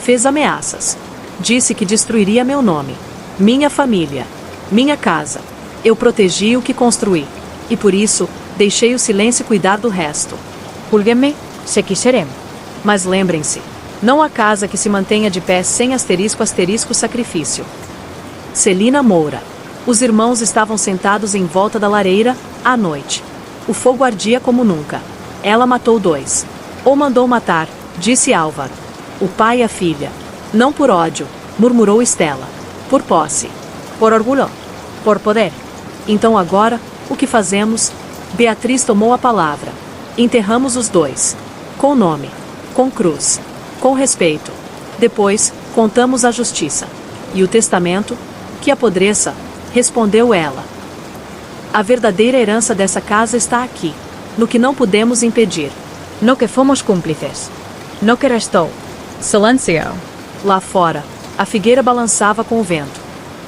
Fez ameaças. Disse que destruiria meu nome, minha família, minha casa. Eu protegi o que construí. E por isso, deixei o silêncio cuidar do resto. Julguem-me, se quiserem. Mas lembrem-se, não há casa que se mantenha de pé sem *** sacrifício. Celina Moura. Os irmãos estavam sentados em volta da lareira, à noite. O fogo ardia como nunca. Ela matou 2. Ou mandou matar, disse Álvaro. O pai e a filha. Não por ódio, murmurou Stella. Por posse. Por orgulho. Por poder. Então agora, o que fazemos? Beatriz tomou a palavra. Enterramos os 2. Com nome. Com cruz. Com respeito. Depois, contamos a justiça. E o testamento? Que apodreça, respondeu ela. A verdadeira herança dessa casa está aqui, no que não podemos impedir. No que fomos cúmplices. No que restou. Silêncio. Lá fora, a figueira balançava com o vento.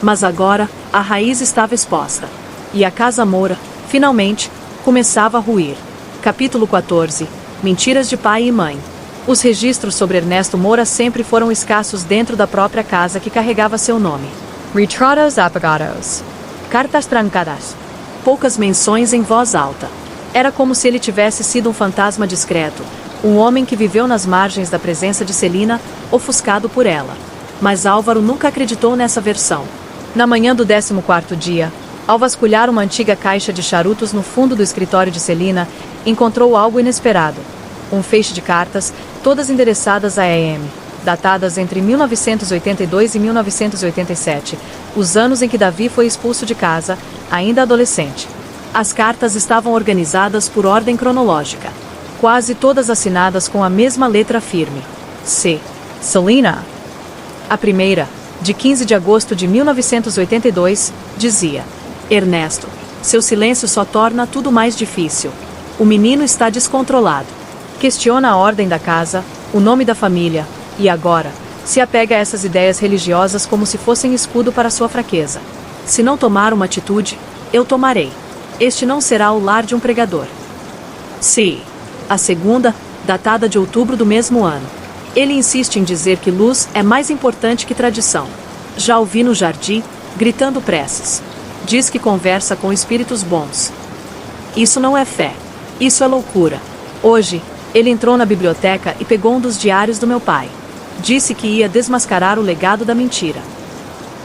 Mas agora, a raiz estava exposta. E a casa Moura, finalmente, começava a ruir. Capítulo 14. Mentiras de pai e mãe. Os registros sobre Ernesto Moura sempre foram escassos dentro da própria casa que carregava seu nome. Retratos apagados. Cartas trancadas. Poucas menções em voz alta. Era como se ele tivesse sido um fantasma discreto, um homem que viveu nas margens da presença de Celina, ofuscado por ela. Mas Álvaro nunca acreditou nessa versão. Na manhã do 14º dia, ao vasculhar uma antiga caixa de charutos no fundo do escritório de Celina, encontrou algo inesperado. Um feixe de cartas, todas endereçadas a E.M., datadas entre 1982 e 1987, os anos em que Davi foi expulso de casa, ainda adolescente. As cartas estavam organizadas por ordem cronológica, quase todas assinadas com a mesma letra firme. C. Celina. A primeira, de 15 de agosto de 1982, dizia: Ernesto, seu silêncio só torna tudo mais difícil. O menino está descontrolado. Questiona a ordem da casa, o nome da família, e agora, se apega a essas ideias religiosas como se fossem escudo para sua fraqueza. Se não tomar uma atitude, eu tomarei. Este não será o lar de um pregador. Sim. A segunda, datada de outubro do mesmo ano. Ele insiste em dizer que luz é mais importante que tradição. Já ouvi no jardim, gritando preces. Diz que conversa com espíritos bons. Isso não é fé. Isso é loucura. Hoje, ele entrou na biblioteca e pegou um dos diários do meu pai. Disse que ia desmascarar o legado da mentira.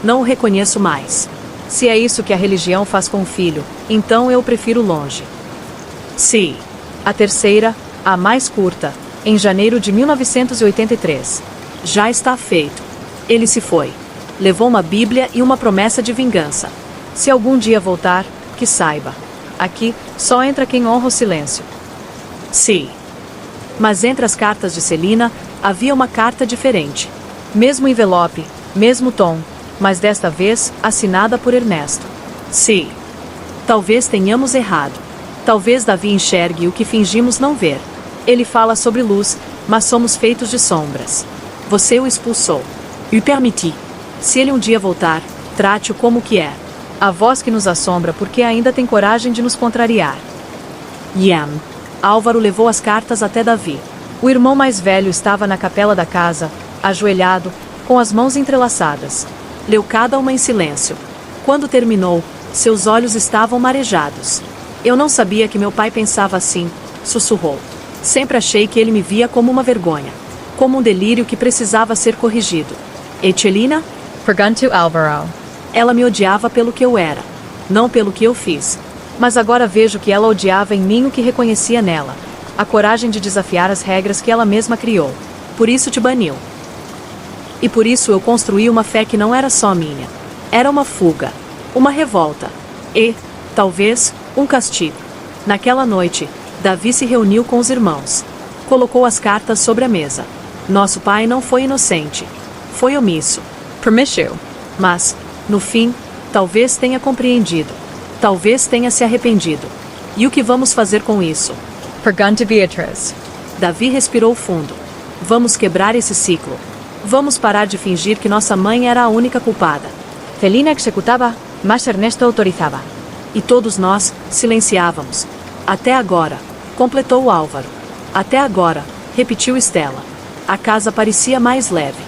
Não o reconheço mais. Se é isso que a religião faz com o filho, então eu o prefiro longe. Sim. A terceira, a mais curta, em janeiro de 1983. Já está feito. Ele se foi. Levou uma Bíblia e uma promessa de vingança. Se algum dia voltar, que saiba. Aqui, só entra quem honra o silêncio. Sim. Mas entre as cartas de Celina, havia uma carta diferente. Mesmo envelope, mesmo tom, mas desta vez assinada por Ernesto. Sim. Talvez tenhamos errado. Talvez Davi enxergue o que fingimos não ver. Ele fala sobre luz, mas somos feitos de sombras. Você o expulsou. E permiti. Se ele um dia voltar, trate-o como o que é. A voz que nos assombra porque ainda tem coragem de nos contrariar. Yam. Álvaro levou as cartas até Davi. O irmão mais velho estava na capela da casa, ajoelhado, com as mãos entrelaçadas. Leu cada uma em silêncio. Quando terminou, seus olhos estavam marejados. Eu não sabia que meu pai pensava assim, sussurrou. Sempre achei que ele me via como uma vergonha, como um delírio que precisava ser corrigido. E Celina? Perguntou Álvaro. Ela me odiava pelo que eu era, não pelo que eu fiz. Mas agora vejo que ela odiava em mim o que reconhecia nela, a coragem de desafiar as regras que ela mesma criou. Por isso te baniu. E por isso eu construí uma fé que não era só minha. Era uma fuga, uma revolta e, talvez, um castigo. Naquela noite, Davi se reuniu com os irmãos. Colocou as cartas sobre a mesa. Nosso pai não foi inocente. Foi omisso. Permitiu. Mas, no fim, talvez tenha compreendido. Talvez tenha se arrependido. E o que vamos fazer com isso? Perguntou Beatriz. Davi respirou fundo. Vamos quebrar esse ciclo. Vamos parar de fingir que nossa mãe era a única culpada. Celina executava, mas Ernesto autorizava. E todos nós silenciávamos. Até agora, completou Álvaro. Até agora, repetiu Estela. A casa parecia mais leve.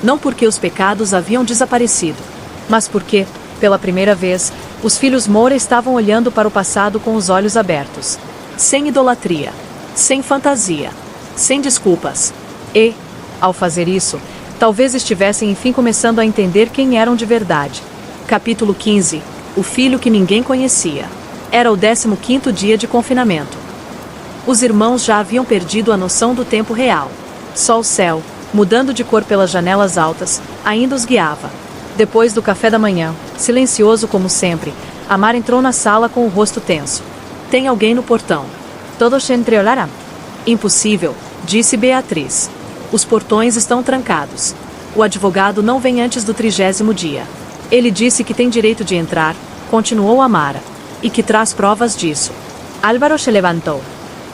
Não porque os pecados haviam desaparecido, mas porque, pela primeira vez, os filhos Moura estavam olhando para o passado com os olhos abertos. Sem idolatria, sem fantasia, sem desculpas. E, ao fazer isso, talvez estivessem enfim começando a entender quem eram de verdade. Capítulo 15. O filho que ninguém conhecia. Era o 15º dia de confinamento. Os irmãos já haviam perdido a noção do tempo real. Só o céu, mudando de cor pelas janelas altas, ainda os guiava. Depois do café da manhã, silencioso como sempre, Amar entrou na sala com o rosto tenso. Tem alguém no portão. Todos entreolaram. Impossível, disse Beatriz. Os portões estão trancados. O advogado não vem antes do 30º dia. Ele disse que tem direito de entrar, continuou Amara, e que traz provas disso. Álvaro se levantou.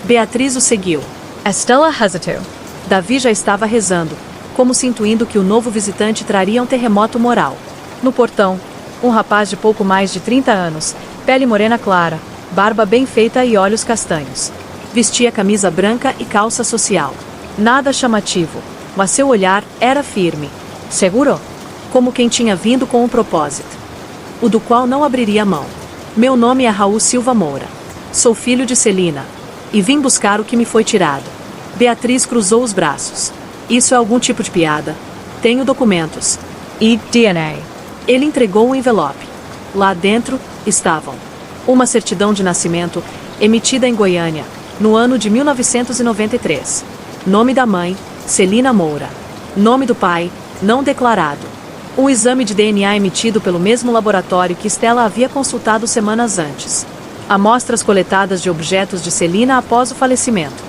Beatriz o seguiu. Estela hesitou. Davi já estava rezando, como se intuindo que o novo visitante traria um terremoto moral. No portão, um rapaz de pouco mais de 30 anos, pele morena clara, barba bem feita e olhos castanhos. Vestia camisa branca e calça social. Nada chamativo, mas seu olhar era firme. Seguro? Como quem tinha vindo com um propósito. O do qual não abriria mão. Meu nome é Raul Silva Moura. Sou filho de Celina. E vim buscar o que me foi tirado. Beatriz cruzou os braços. Isso é algum tipo de piada? Tenho documentos. E DNA. Ele entregou o envelope. Lá dentro, estavam uma certidão de nascimento, emitida em Goiânia, no ano de 1993. Nome da mãe, Celina Moura. Nome do pai, não declarado. Um exame de DNA emitido pelo mesmo laboratório que Estela havia consultado semanas antes. Amostras coletadas de objetos de Celina após o falecimento.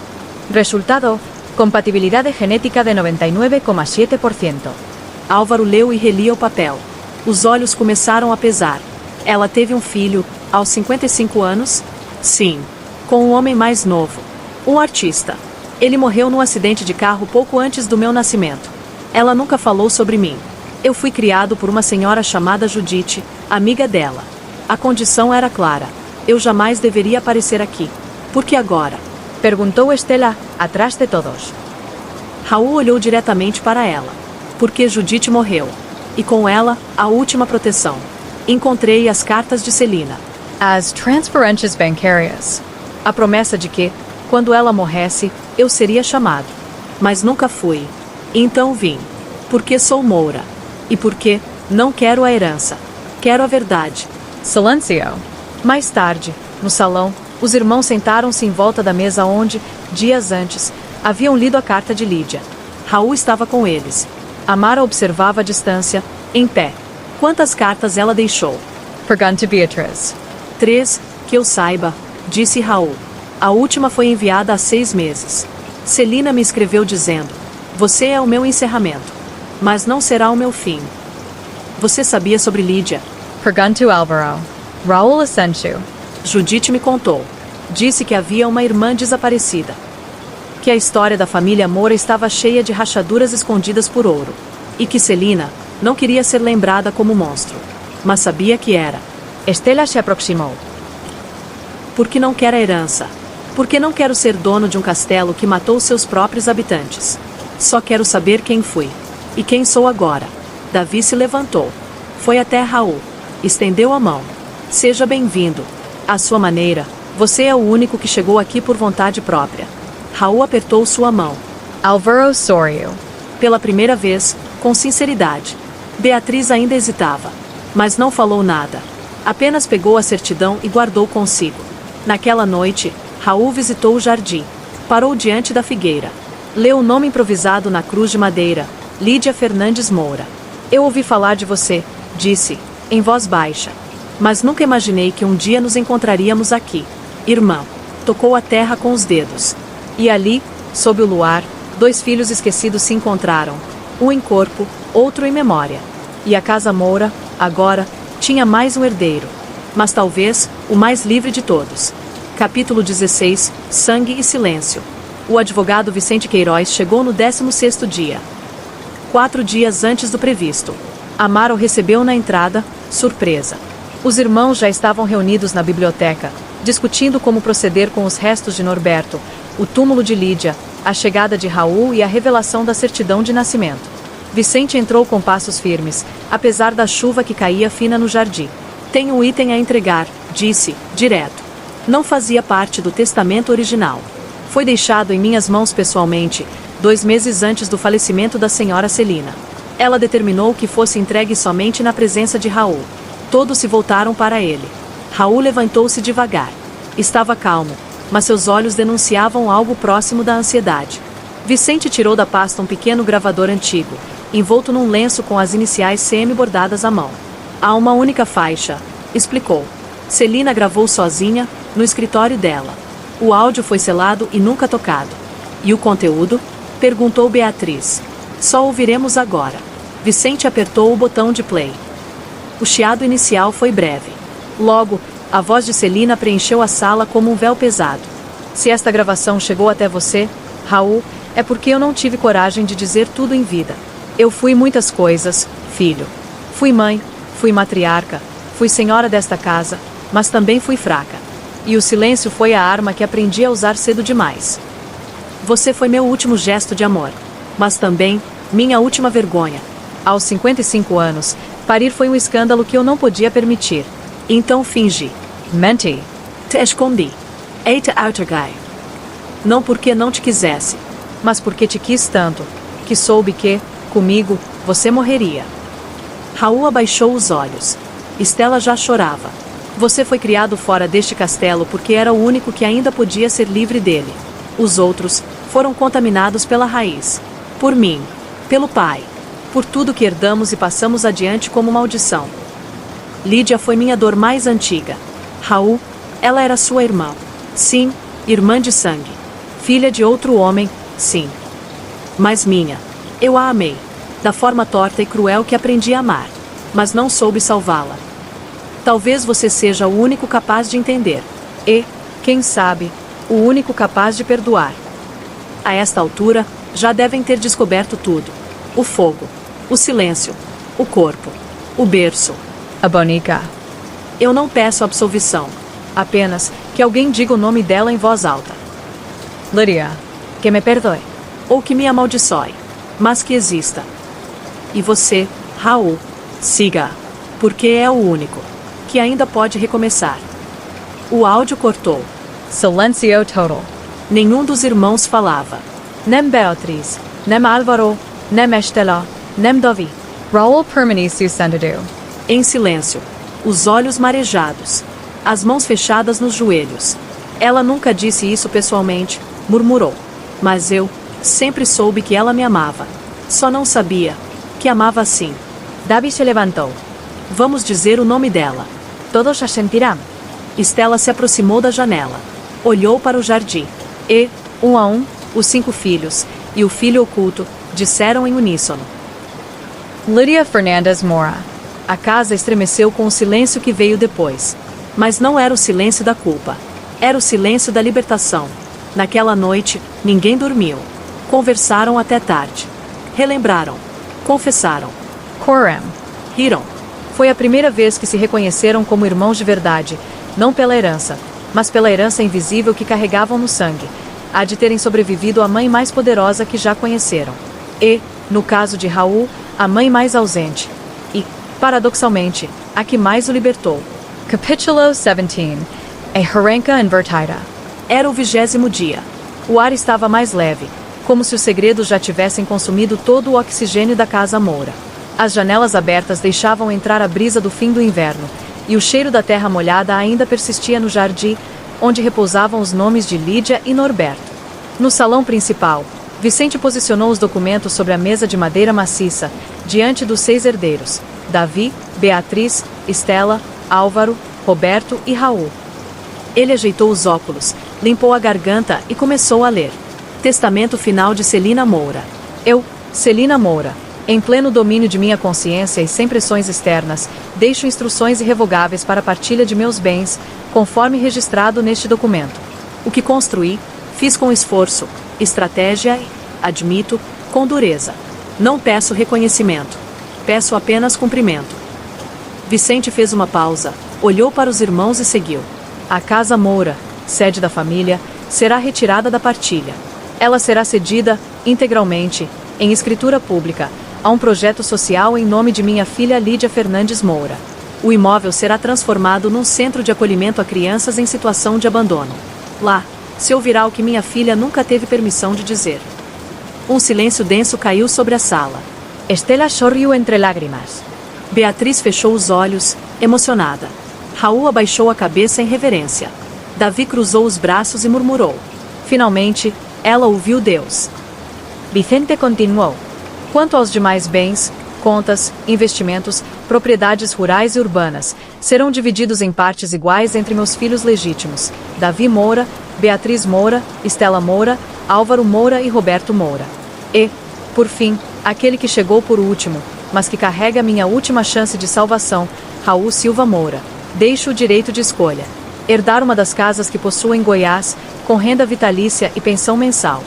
Resultado: compatibilidade genética de 99,7%. Álvaro leu e relia o papel. Os olhos começaram a pesar. Ela teve um filho, aos 55 anos? Sim. Com um homem mais novo. Um artista. Ele morreu num acidente de carro pouco antes do meu nascimento. Ela nunca falou sobre mim. Eu fui criado por uma senhora chamada Judite, amiga dela. A condição era clara. Eu jamais deveria aparecer aqui. Por que agora? Perguntou Estela, atrás de todos. Raul olhou diretamente para ela. Porque Judite morreu. E com ela, a última proteção. Encontrei as cartas de Celina. As transferências bancárias. A promessa de que, quando ela morresse, eu seria chamado. Mas nunca fui. Então vim. Porque sou Moura. E porque não quero a herança. Quero a verdade. Silêncio. Mais tarde, no salão, os irmãos sentaram-se em volta da mesa onde, dias antes, haviam lido a carta de Lídia. Raul estava com eles. Amara observava à distância, em pé. Quantas cartas ela deixou? Perguntou Beatriz. 3, que eu saiba, disse Raul. A última foi enviada há 6 meses. Celina me escreveu dizendo: você é o meu encerramento. Mas não será o meu fim. Você sabia sobre Lídia? Perguntou Álvaro. Raul assentiu. Judite me contou. Disse que havia uma irmã desaparecida. Que a história da família Moura estava cheia de rachaduras escondidas por ouro. E que Celina não queria ser lembrada como monstro. Mas sabia que era. Estela se aproximou. Porque não quer a herança. Porque não quero ser dono de um castelo que matou seus próprios habitantes. Só quero saber quem fui. E quem sou agora. Davi se levantou. Foi até Raul. Estendeu a mão. Seja bem-vindo. À sua maneira, você é o único que chegou aqui por vontade própria. Raul apertou sua mão. Álvaro sorriu. Pela primeira vez, com sinceridade. Beatriz ainda hesitava. Mas não falou nada. Apenas pegou a certidão e guardou consigo. Naquela noite, Raul visitou o jardim. Parou diante da figueira. Leu o nome improvisado na cruz de madeira. Lídia Fernandes Moura. Eu ouvi falar de você, disse, em voz baixa. Mas nunca imaginei que um dia nos encontraríamos aqui. Irmã. Tocou a terra com os dedos. E ali, sob o luar, 2 filhos esquecidos se encontraram. Um em corpo, outro em memória. E a casa Moura, agora, tinha mais um herdeiro. Mas talvez, o mais livre de todos. Capítulo 16, Sangue e Silêncio. O advogado Vicente Queiroz chegou no 16º dia. 4 dias antes do previsto. Amaro recebeu na entrada, surpresa. Os irmãos já estavam reunidos na biblioteca, discutindo como proceder com os restos de Norberto, o túmulo de Lídia, a chegada de Raul e a revelação da certidão de nascimento. Vicente entrou com passos firmes, apesar da chuva que caía fina no jardim. Tenho um item a entregar, disse, direto. Não fazia parte do testamento original. Foi deixado em minhas mãos pessoalmente, 2 meses antes do falecimento da senhora Celina. Ela determinou que fosse entregue somente na presença de Raul. Todos se voltaram para ele. Raul levantou-se devagar. Estava calmo, mas seus olhos denunciavam algo próximo da ansiedade. Vicente tirou da pasta um pequeno gravador antigo, envolto num lenço com as iniciais CM bordadas à mão. Há uma única faixa, explicou. Celina gravou sozinha, no escritório dela. O áudio foi selado e nunca tocado. E o conteúdo? Perguntou Beatriz. Só ouviremos agora. Vicente apertou o botão de play. O chiado inicial foi breve. Logo, a voz de Celina preencheu a sala como um véu pesado. Se esta gravação chegou até você, Raul, é porque eu não tive coragem de dizer tudo em vida. Eu fui muitas coisas, filho. Fui mãe, fui matriarca, fui senhora desta casa, mas também fui fraca. E o silêncio foi a arma que aprendi a usar cedo demais. Você foi meu último gesto de amor, mas também minha última vergonha. Aos 55 anos, parir foi um escândalo que eu não podia permitir. Então fingi. Menti. Te escondi. Eita outergai. Não porque não te quisesse, mas porque te quis tanto, que soube que, comigo, você morreria. Raul abaixou os olhos. Estela já chorava. Você foi criado fora deste castelo porque era o único que ainda podia ser livre dele. Os outros foram contaminados pela raiz. Por mim. Pelo pai. Por tudo que herdamos e passamos adiante como maldição. Lídia foi minha dor mais antiga. Raul, ela era sua irmã. Sim, irmã de sangue. Filha de outro homem, sim. Mas minha. Eu a amei. Da forma torta e cruel que aprendi a amar. Mas não soube salvá-la. Talvez você seja o único capaz de entender. E, quem sabe, o único capaz de perdoar. A esta altura, já devem ter descoberto tudo. O fogo. O silêncio. O corpo. O berço. A bonica. Eu não peço absolvição. Apenas que alguém diga o nome dela em voz alta. Lídia. Que me perdoe. Ou que me amaldiçoe. Mas que exista. E você, Raul, siga. Porque é o único que ainda pode recomeçar. O áudio cortou. Silêncio total. Nenhum dos irmãos falava. Nem Beatriz, nem Álvaro, nem Estela, nem Davi. Raul permaneceu sentado. Em silêncio. Os olhos marejados. As mãos fechadas nos joelhos. Ela nunca disse isso pessoalmente, murmurou. Mas eu sempre soube que ela me amava. Só não sabia que amava assim. Davi se levantou. Vamos dizer o nome dela. Todos a sentirão. Estela se aproximou da janela. Olhou para o jardim. E, um a um, os 5 filhos, e o filho oculto, disseram em uníssono. Lydia Fernandes Moura. A casa estremeceu com o silêncio que veio depois. Mas não era o silêncio da culpa. Era o silêncio da libertação. Naquela noite, ninguém dormiu. Conversaram até tarde. Relembraram. Confessaram. Coram. Riram. Foi a primeira vez que se reconheceram como irmãos de verdade, não pela herança, mas pela herança invisível que carregavam no sangue, a de terem sobrevivido à mãe mais poderosa que já conheceram. E, no caso de Raul, a mãe mais ausente. E, paradoxalmente, a que mais o libertou. Capítulo 17. A Herenca Invertida. Era o 20º dia. O ar estava mais leve, como se os segredos já tivessem consumido todo o oxigênio da casa Moura. As janelas abertas deixavam entrar a brisa do fim do inverno, e o cheiro da terra molhada ainda persistia no jardim, onde repousavam os nomes de Lídia e Norberto. No salão principal, Vicente posicionou os documentos sobre a mesa de madeira maciça, diante dos 6 herdeiros: Davi, Beatriz, Estela, Álvaro, Roberto e Raul. Ele ajeitou os óculos, limpou a garganta e começou a ler. Testamento final de Celina Moura. Eu, Celina Moura, em pleno domínio de minha consciência e sem pressões externas, deixo instruções irrevogáveis para a partilha de meus bens, conforme registrado neste documento. O que construí, fiz com esforço, estratégia e, admito, com dureza. Não peço reconhecimento. Peço apenas cumprimento. Vicente fez uma pausa, olhou para os irmãos e seguiu. A casa Moura, sede da família, será retirada da partilha. Ela será cedida, integralmente, em escritura pública, a um projeto social em nome de minha filha Lídia Fernandes Moura. O imóvel será transformado num centro de acolhimento a crianças em situação de abandono. Lá, se ouvirá o que minha filha nunca teve permissão de dizer. Um silêncio denso caiu sobre a sala. Estela sorriu entre lágrimas. Beatriz fechou os olhos, emocionada. Raul abaixou a cabeça em reverência. Davi cruzou os braços e murmurou. Finalmente, ela ouviu Deus. Vicente continuou. Quanto aos demais bens, contas, investimentos, propriedades rurais e urbanas, serão divididos em partes iguais entre meus filhos legítimos, Davi Moura, Beatriz Moura, Estela Moura, Álvaro Moura e Roberto Moura. E, por fim, aquele que chegou por último, mas que carrega minha última chance de salvação, Raul Silva Moura. Deixo o direito de escolha. Herdar uma das casas que possuo em Goiás, com renda vitalícia e pensão mensal.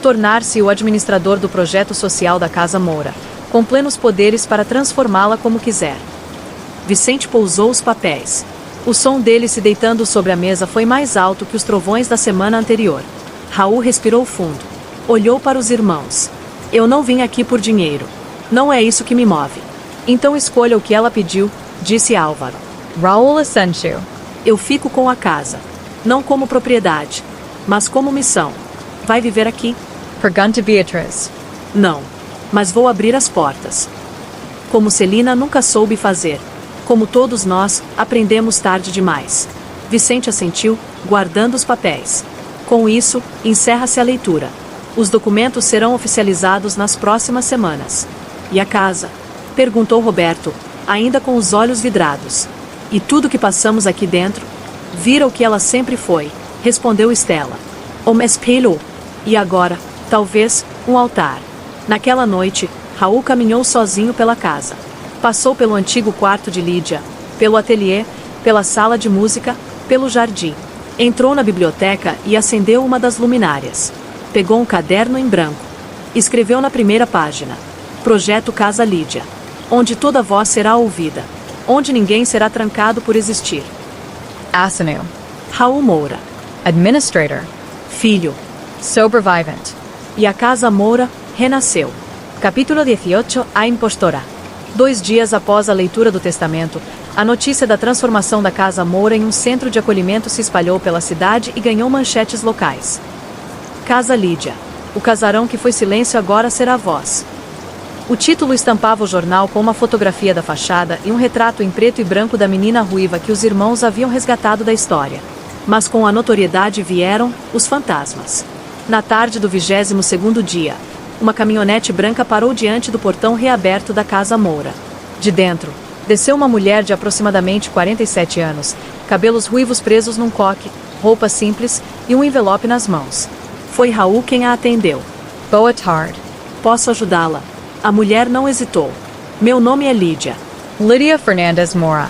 Tornar-se o administrador do projeto social da Casa Moura, com plenos poderes para transformá-la como quiser. Vicente pousou os papéis. O som dele se deitando sobre a mesa foi mais alto que os trovões da semana anterior. Raul respirou fundo. Olhou para os irmãos. Eu não vim aqui por dinheiro. Não é isso que me move. Então escolha o que ela pediu, disse Álvaro. Raul Asensio. Eu fico com a casa. Não como propriedade, mas como missão. Vai viver aqui? Pergunta Beatriz. Não, mas vou abrir as portas. Como Celina nunca soube fazer. Como todos nós, aprendemos tarde demais. Vicente assentiu, guardando os papéis. Com isso, encerra-se a leitura. Os documentos serão oficializados nas próximas semanas. E a casa? Perguntou Roberto, ainda com os olhos vidrados. E tudo que passamos aqui dentro? Vira o que ela sempre foi, respondeu Estela. Um espelho. E agora, talvez, um altar. Naquela noite, Raul caminhou sozinho pela casa. Passou pelo antigo quarto de Lídia, pelo ateliê, pela sala de música, pelo jardim. Entrou na biblioteca e acendeu uma das luminárias. Pegou um caderno em branco. Escreveu na primeira página: Projeto Casa Lídia. Onde toda voz será ouvida. Onde ninguém será trancado por existir. Assineu. Raul Moura. Administrator. Filho. Sobrevivent. E a Casa Moura renasceu. Capítulo 18. A Impostora. 2 dias após a leitura do testamento, a notícia da transformação da Casa Moura em um centro de acolhimento se espalhou pela cidade e ganhou manchetes locais. Casa Lídia. O casarão que foi silêncio agora será voz. O título estampava o jornal com uma fotografia da fachada e um retrato em preto e branco da menina ruiva que os irmãos haviam resgatado da história. Mas com a notoriedade vieram os fantasmas. Na tarde do 22º dia, uma caminhonete branca parou diante do portão reaberto da Casa Moura. De dentro, desceu uma mulher de aproximadamente 47 anos, cabelos ruivos presos num coque, roupa simples e um envelope nas mãos. Foi Raul quem a atendeu. Boa tarde. Posso ajudá-la? A mulher não hesitou. Meu nome é Lídia. Lydia Fernandes Moura.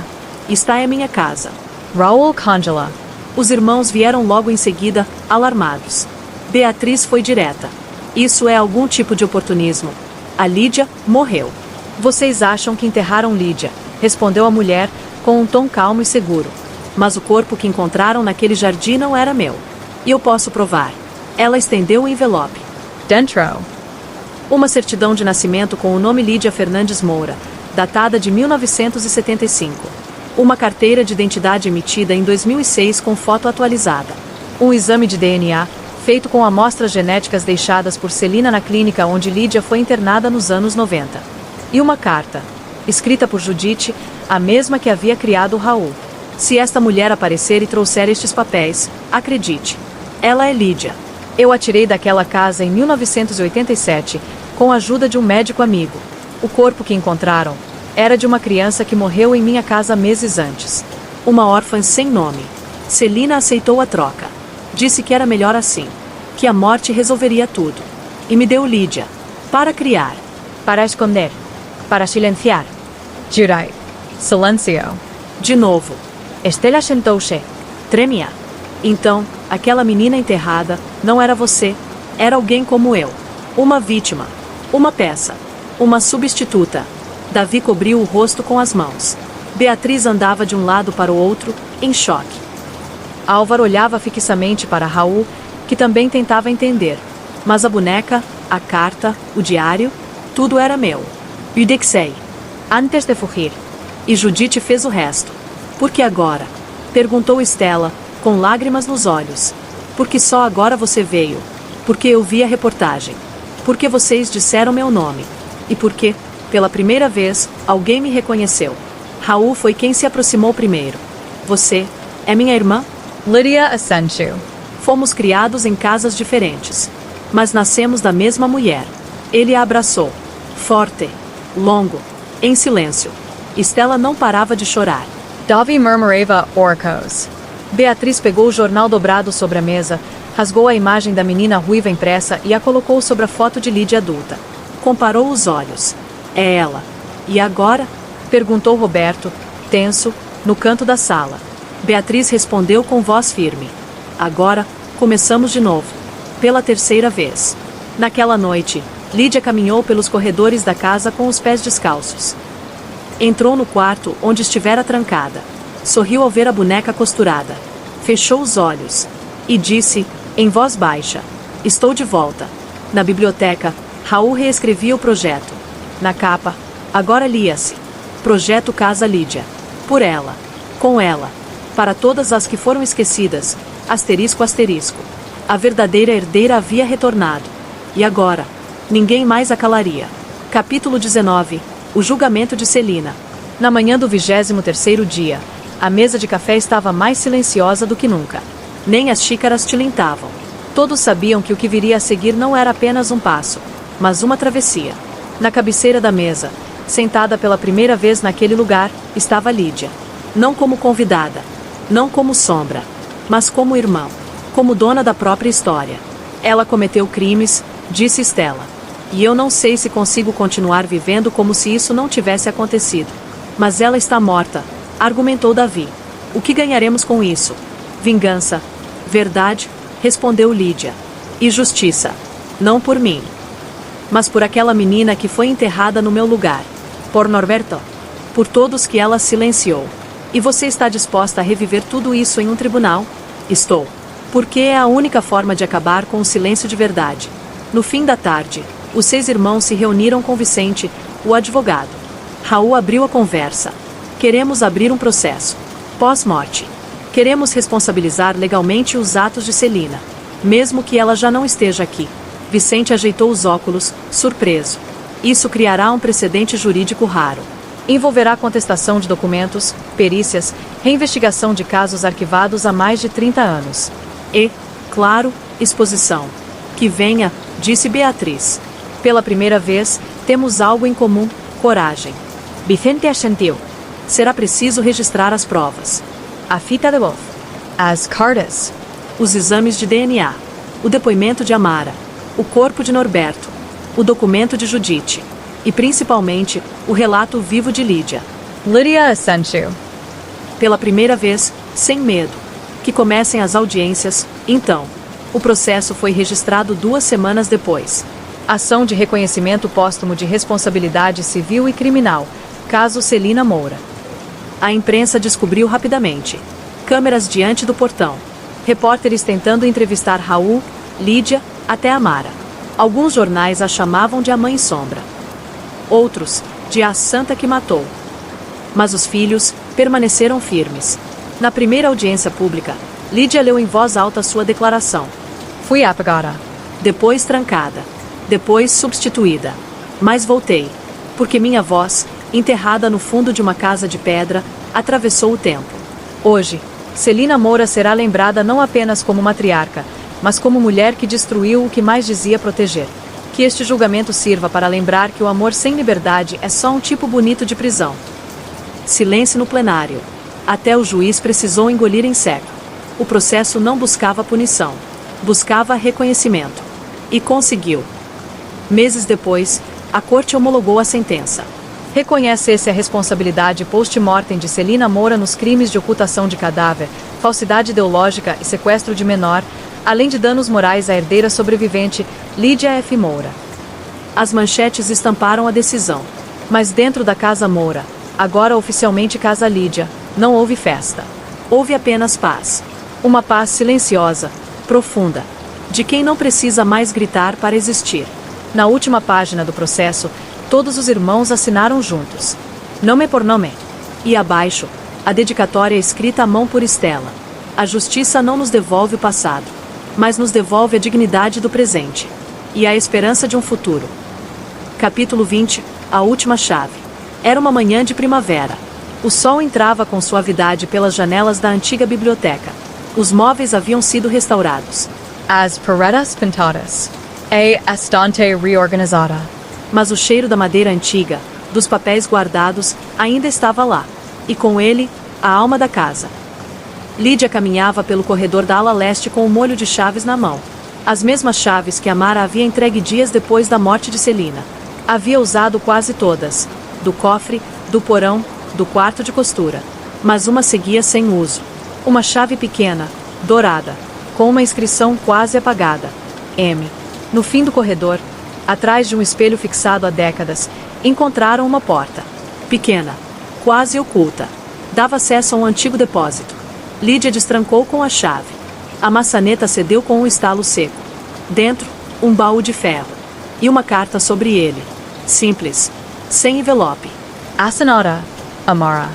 Está em minha casa. Raul Congela. Os irmãos vieram logo em seguida, alarmados. Beatriz foi direta. Isso é algum tipo de oportunismo. A Lídia morreu. Vocês acham que enterraram Lídia, respondeu a mulher, com um tom calmo e seguro. Mas o corpo que encontraram naquele jardim não era meu. E eu posso provar. Ela estendeu o envelope. Dentro. Uma certidão de nascimento com o nome Lídia Fernandes Moura, datada de 1975. Uma carteira de identidade emitida em 2006 com foto atualizada. Um exame de DNA, feito com amostras genéticas deixadas por Celina na clínica onde Lídia foi internada nos anos 90. E uma carta, escrita por Judite, a mesma que havia criado Raul. Se esta mulher aparecer e trouxer estes papéis, acredite. Ela é Lídia. Eu a tirei daquela casa em 1987, com a ajuda de um médico amigo. O corpo que encontraram era de uma criança que morreu em minha casa meses antes. Uma órfã sem nome. Celina aceitou a troca. Disse que era melhor assim. Que a morte resolveria tudo. E me deu Lídia. Para criar. Para esconder. Para silenciar. Jurai. Silencio. De novo. Estela sentou-se. Tremia. Então, aquela menina enterrada não era você. Era alguém como eu. Uma vítima. Uma peça. Uma substituta. Davi cobriu o rosto com as mãos. Beatriz andava de um lado para o outro, em choque. Álvaro olhava fixamente para Raul, que também tentava entender. Mas a boneca, a carta, o diário, tudo era meu. Udexei. Antes de fugir. E Judite fez o resto. Por que agora? Perguntou Estela, com lágrimas nos olhos. Porque só agora você veio. Porque eu vi a reportagem. Porque vocês disseram meu nome. E porque, pela primeira vez, alguém me reconheceu. Raul foi quem se aproximou primeiro. Você é minha irmã? Lydia Asensio. Fomos criados em casas diferentes. Mas nascemos da mesma mulher. Ele a abraçou. Forte. Longo. Em silêncio. Estela não parava de chorar. Davi murmurava orcos. Beatriz pegou o jornal dobrado sobre a mesa, rasgou a imagem da menina ruiva impressa e a colocou sobre a foto de Lídia adulta. Comparou os olhos. É ela. E agora? Perguntou Roberto, tenso, no canto da sala. Beatriz respondeu com voz firme. Agora, começamos de novo. Pela terceira vez. Naquela noite, Lídia caminhou pelos corredores da casa com os pés descalços. Entrou no quarto onde estivera trancada. Sorriu ao ver a boneca costurada. Fechou os olhos. E disse, em voz baixa: estou de volta. Na biblioteca, Raul reescrevia o projeto. Na capa, agora lia-se: Projeto Casa Lídia. Por ela. Com ela. Para todas as que foram esquecidas. Asterisco asterisco. A verdadeira herdeira havia retornado. E agora? Ninguém mais a calaria. Capítulo 19. O julgamento de Celina. Na manhã do 23º dia, a mesa de café estava mais silenciosa do que nunca. Nem as xícaras tilintavam. Todos sabiam que o que viria a seguir não era apenas um passo, mas uma travessia. Na cabeceira da mesa, sentada pela primeira vez naquele lugar, estava Lídia. Não como convidada, não como sombra, mas como irmã, como dona da própria história. Ela cometeu crimes, disse Estela. E eu não sei se consigo continuar vivendo como se isso não tivesse acontecido. Mas ela está morta, argumentou Davi. O que ganharemos com isso? Vingança. Verdade, respondeu Lídia. E justiça. Não por mim, mas por aquela menina que foi enterrada no meu lugar. Por Norberto. Por todos que ela silenciou. E você está disposta a reviver tudo isso em um tribunal? Estou. Porque é a única forma de acabar com o silêncio de verdade. No fim da tarde, os 6 irmãos se reuniram com Vicente, o advogado. Raul abriu a conversa. Queremos abrir um processo. Pós-morte. Queremos responsabilizar legalmente os atos de Celina. Mesmo que ela já não esteja aqui. Vicente ajeitou os óculos, surpreso. Isso criará um precedente jurídico raro. Envolverá contestação de documentos, perícias, reinvestigação de casos arquivados há mais de 30 anos. E, claro, exposição. Que venha, disse Beatriz. Pela primeira vez, temos algo em comum: coragem. Vicente assentiu. Será preciso registrar as provas. A fita de voz. As cartas. Os exames de DNA. O depoimento de Amara. O corpo de Norberto. O documento de Judite. E principalmente, o relato vivo de Lídia. Lydia Asensio. Pela primeira vez, sem medo. Que comecem as audiências, então. O processo foi registrado 2 semanas depois. Ação de reconhecimento póstumo de responsabilidade civil e criminal. Caso Celina Moura. A imprensa descobriu rapidamente. Câmeras diante do portão. Repórteres tentando entrevistar Raul, Lídia, até Amara. Alguns jornais a chamavam de a Mãe Sombra. Outros, de a Santa que Matou. Mas os filhos permaneceram firmes. Na primeira audiência pública, Lídia leu em voz alta sua declaração. Fui apagada. Depois trancada. Depois substituída. Mas voltei. Porque minha voz, enterrada no fundo de uma casa de pedra, atravessou o tempo. Hoje, Celina Moura será lembrada não apenas como matriarca, mas como mulher que destruiu o que mais dizia proteger. Que este julgamento sirva para lembrar que o amor sem liberdade é só um tipo bonito de prisão. Silêncio no plenário. Até o juiz precisou engolir em seco. O processo não buscava punição. Buscava reconhecimento. E conseguiu. Meses depois, a corte homologou a sentença. Reconhece-se a responsabilidade post-mortem de Celina Moura nos crimes de ocultação de cadáver, falsidade ideológica e sequestro de menor, além de danos morais à herdeira sobrevivente, Lídia F. Moura. As manchetes estamparam a decisão. Mas dentro da Casa Moura, agora oficialmente Casa Lídia, não houve festa. Houve apenas paz. Uma paz silenciosa, profunda, de quem não precisa mais gritar para existir. Na última página do processo, todos os irmãos assinaram juntos. Nome por nome. E abaixo, a dedicatória escrita à mão por Estela. A justiça não nos devolve o passado, mas nos devolve a dignidade do presente. E a esperança de um futuro. Capítulo 20, a última chave. Era uma manhã de primavera. O sol entrava com suavidade pelas janelas da antiga biblioteca. Os móveis haviam sido restaurados. As paredes pintadas. E a estante reorganizada. Mas o cheiro da madeira antiga, dos papéis guardados, ainda estava lá. E com ele, a alma da casa. Lídia caminhava pelo corredor da ala leste com o molho de chaves na mão. As mesmas chaves que Amara havia entregue dias depois da morte de Celina. Havia usado quase todas. Do cofre, do porão, do quarto de costura. Mas uma seguia sem uso. Uma chave pequena, dourada, com uma inscrição quase apagada. M. No fim do corredor, atrás de um espelho fixado há décadas, encontraram uma porta. Pequena, quase oculta. Dava acesso a um antigo depósito. Lídia destrancou com a chave. A maçaneta cedeu com um estalo seco. Dentro, um baú de ferro. E uma carta sobre ele. Simples. Sem envelope. Assinada, Amara.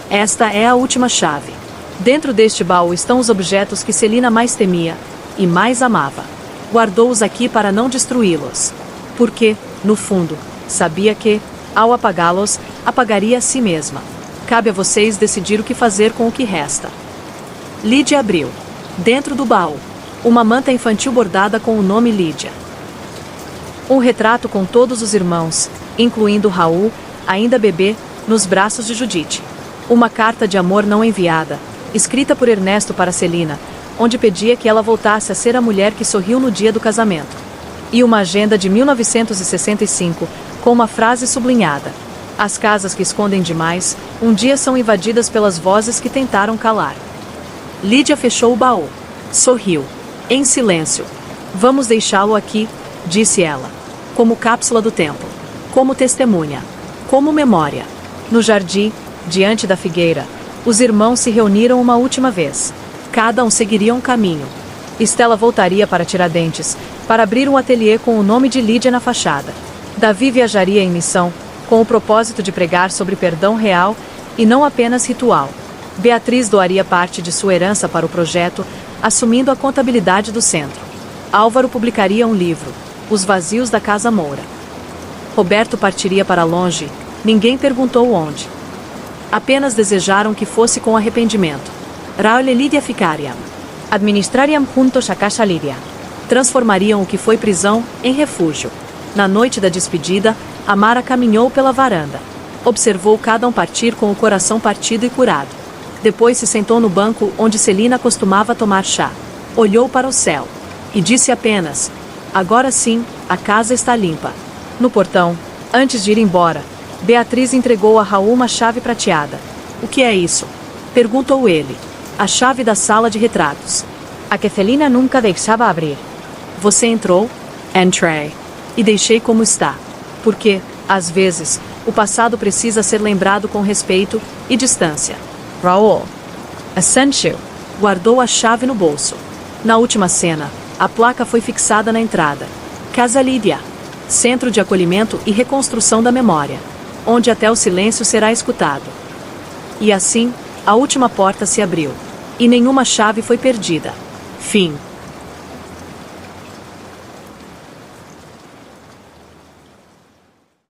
Esta é a última chave. Dentro deste baú estão os objetos que Celina mais temia e mais amava. Guardou-os aqui para não destruí-los. Porque, no fundo, sabia que, ao apagá-los, apagaria a si mesma. Cabe a vocês decidir o que fazer com o que resta. Lídia abriu. Dentro do baú, uma manta infantil bordada com o nome Lídia. Um retrato com todos os irmãos, incluindo Raul, ainda bebê, nos braços de Judite. Uma carta de amor não enviada, escrita por Ernesto para Celina, onde pedia que ela voltasse a ser a mulher que sorriu no dia do casamento. E uma agenda de 1965, com uma frase sublinhada. As casas que escondem demais, um dia são invadidas pelas vozes que tentaram calar. Lídia fechou o baú. Sorriu. Em silêncio. Vamos deixá-lo aqui, disse ela. Como cápsula do tempo. Como testemunha. Como memória. No jardim, diante da figueira, os irmãos se reuniram uma última vez. Cada um seguiria um caminho. Estela voltaria para Tiradentes, para abrir um ateliê com o nome de Lídia na fachada. Davi viajaria em missão, com o propósito de pregar sobre perdão real e não apenas ritual. Beatriz doaria parte de sua herança para o projeto, assumindo a contabilidade do centro. Álvaro publicaria um livro, Os Vazios da Casa Moura. Roberto partiria para longe, ninguém perguntou onde. Apenas desejaram que fosse com arrependimento. Raul e Lídia ficariam. Administrariam juntos a Casa Lídia. Transformariam o que foi prisão em refúgio. Na noite da despedida, Amara caminhou pela varanda. Observou cada um partir com o coração partido e curado. Depois se sentou no banco onde Celina costumava tomar chá. Olhou para o céu. E disse apenas: agora sim, a casa está limpa. No portão, Antes de ir embora, Beatriz entregou a Raul uma chave prateada. O que é isso? Perguntou ele. A chave da sala de retratos. A que Celina nunca deixava abrir. Você entrou? Entrei. E deixei como está. Porque, às vezes, o passado precisa ser lembrado com respeito e distância. Raul. Assentiu. Guardou a chave no bolso. Na última cena, a placa foi fixada na entrada. Casa Lídia. Centro de acolhimento e reconstrução da memória. Onde até o silêncio será escutado. E assim, a última porta se abriu. E nenhuma chave foi perdida. Fim.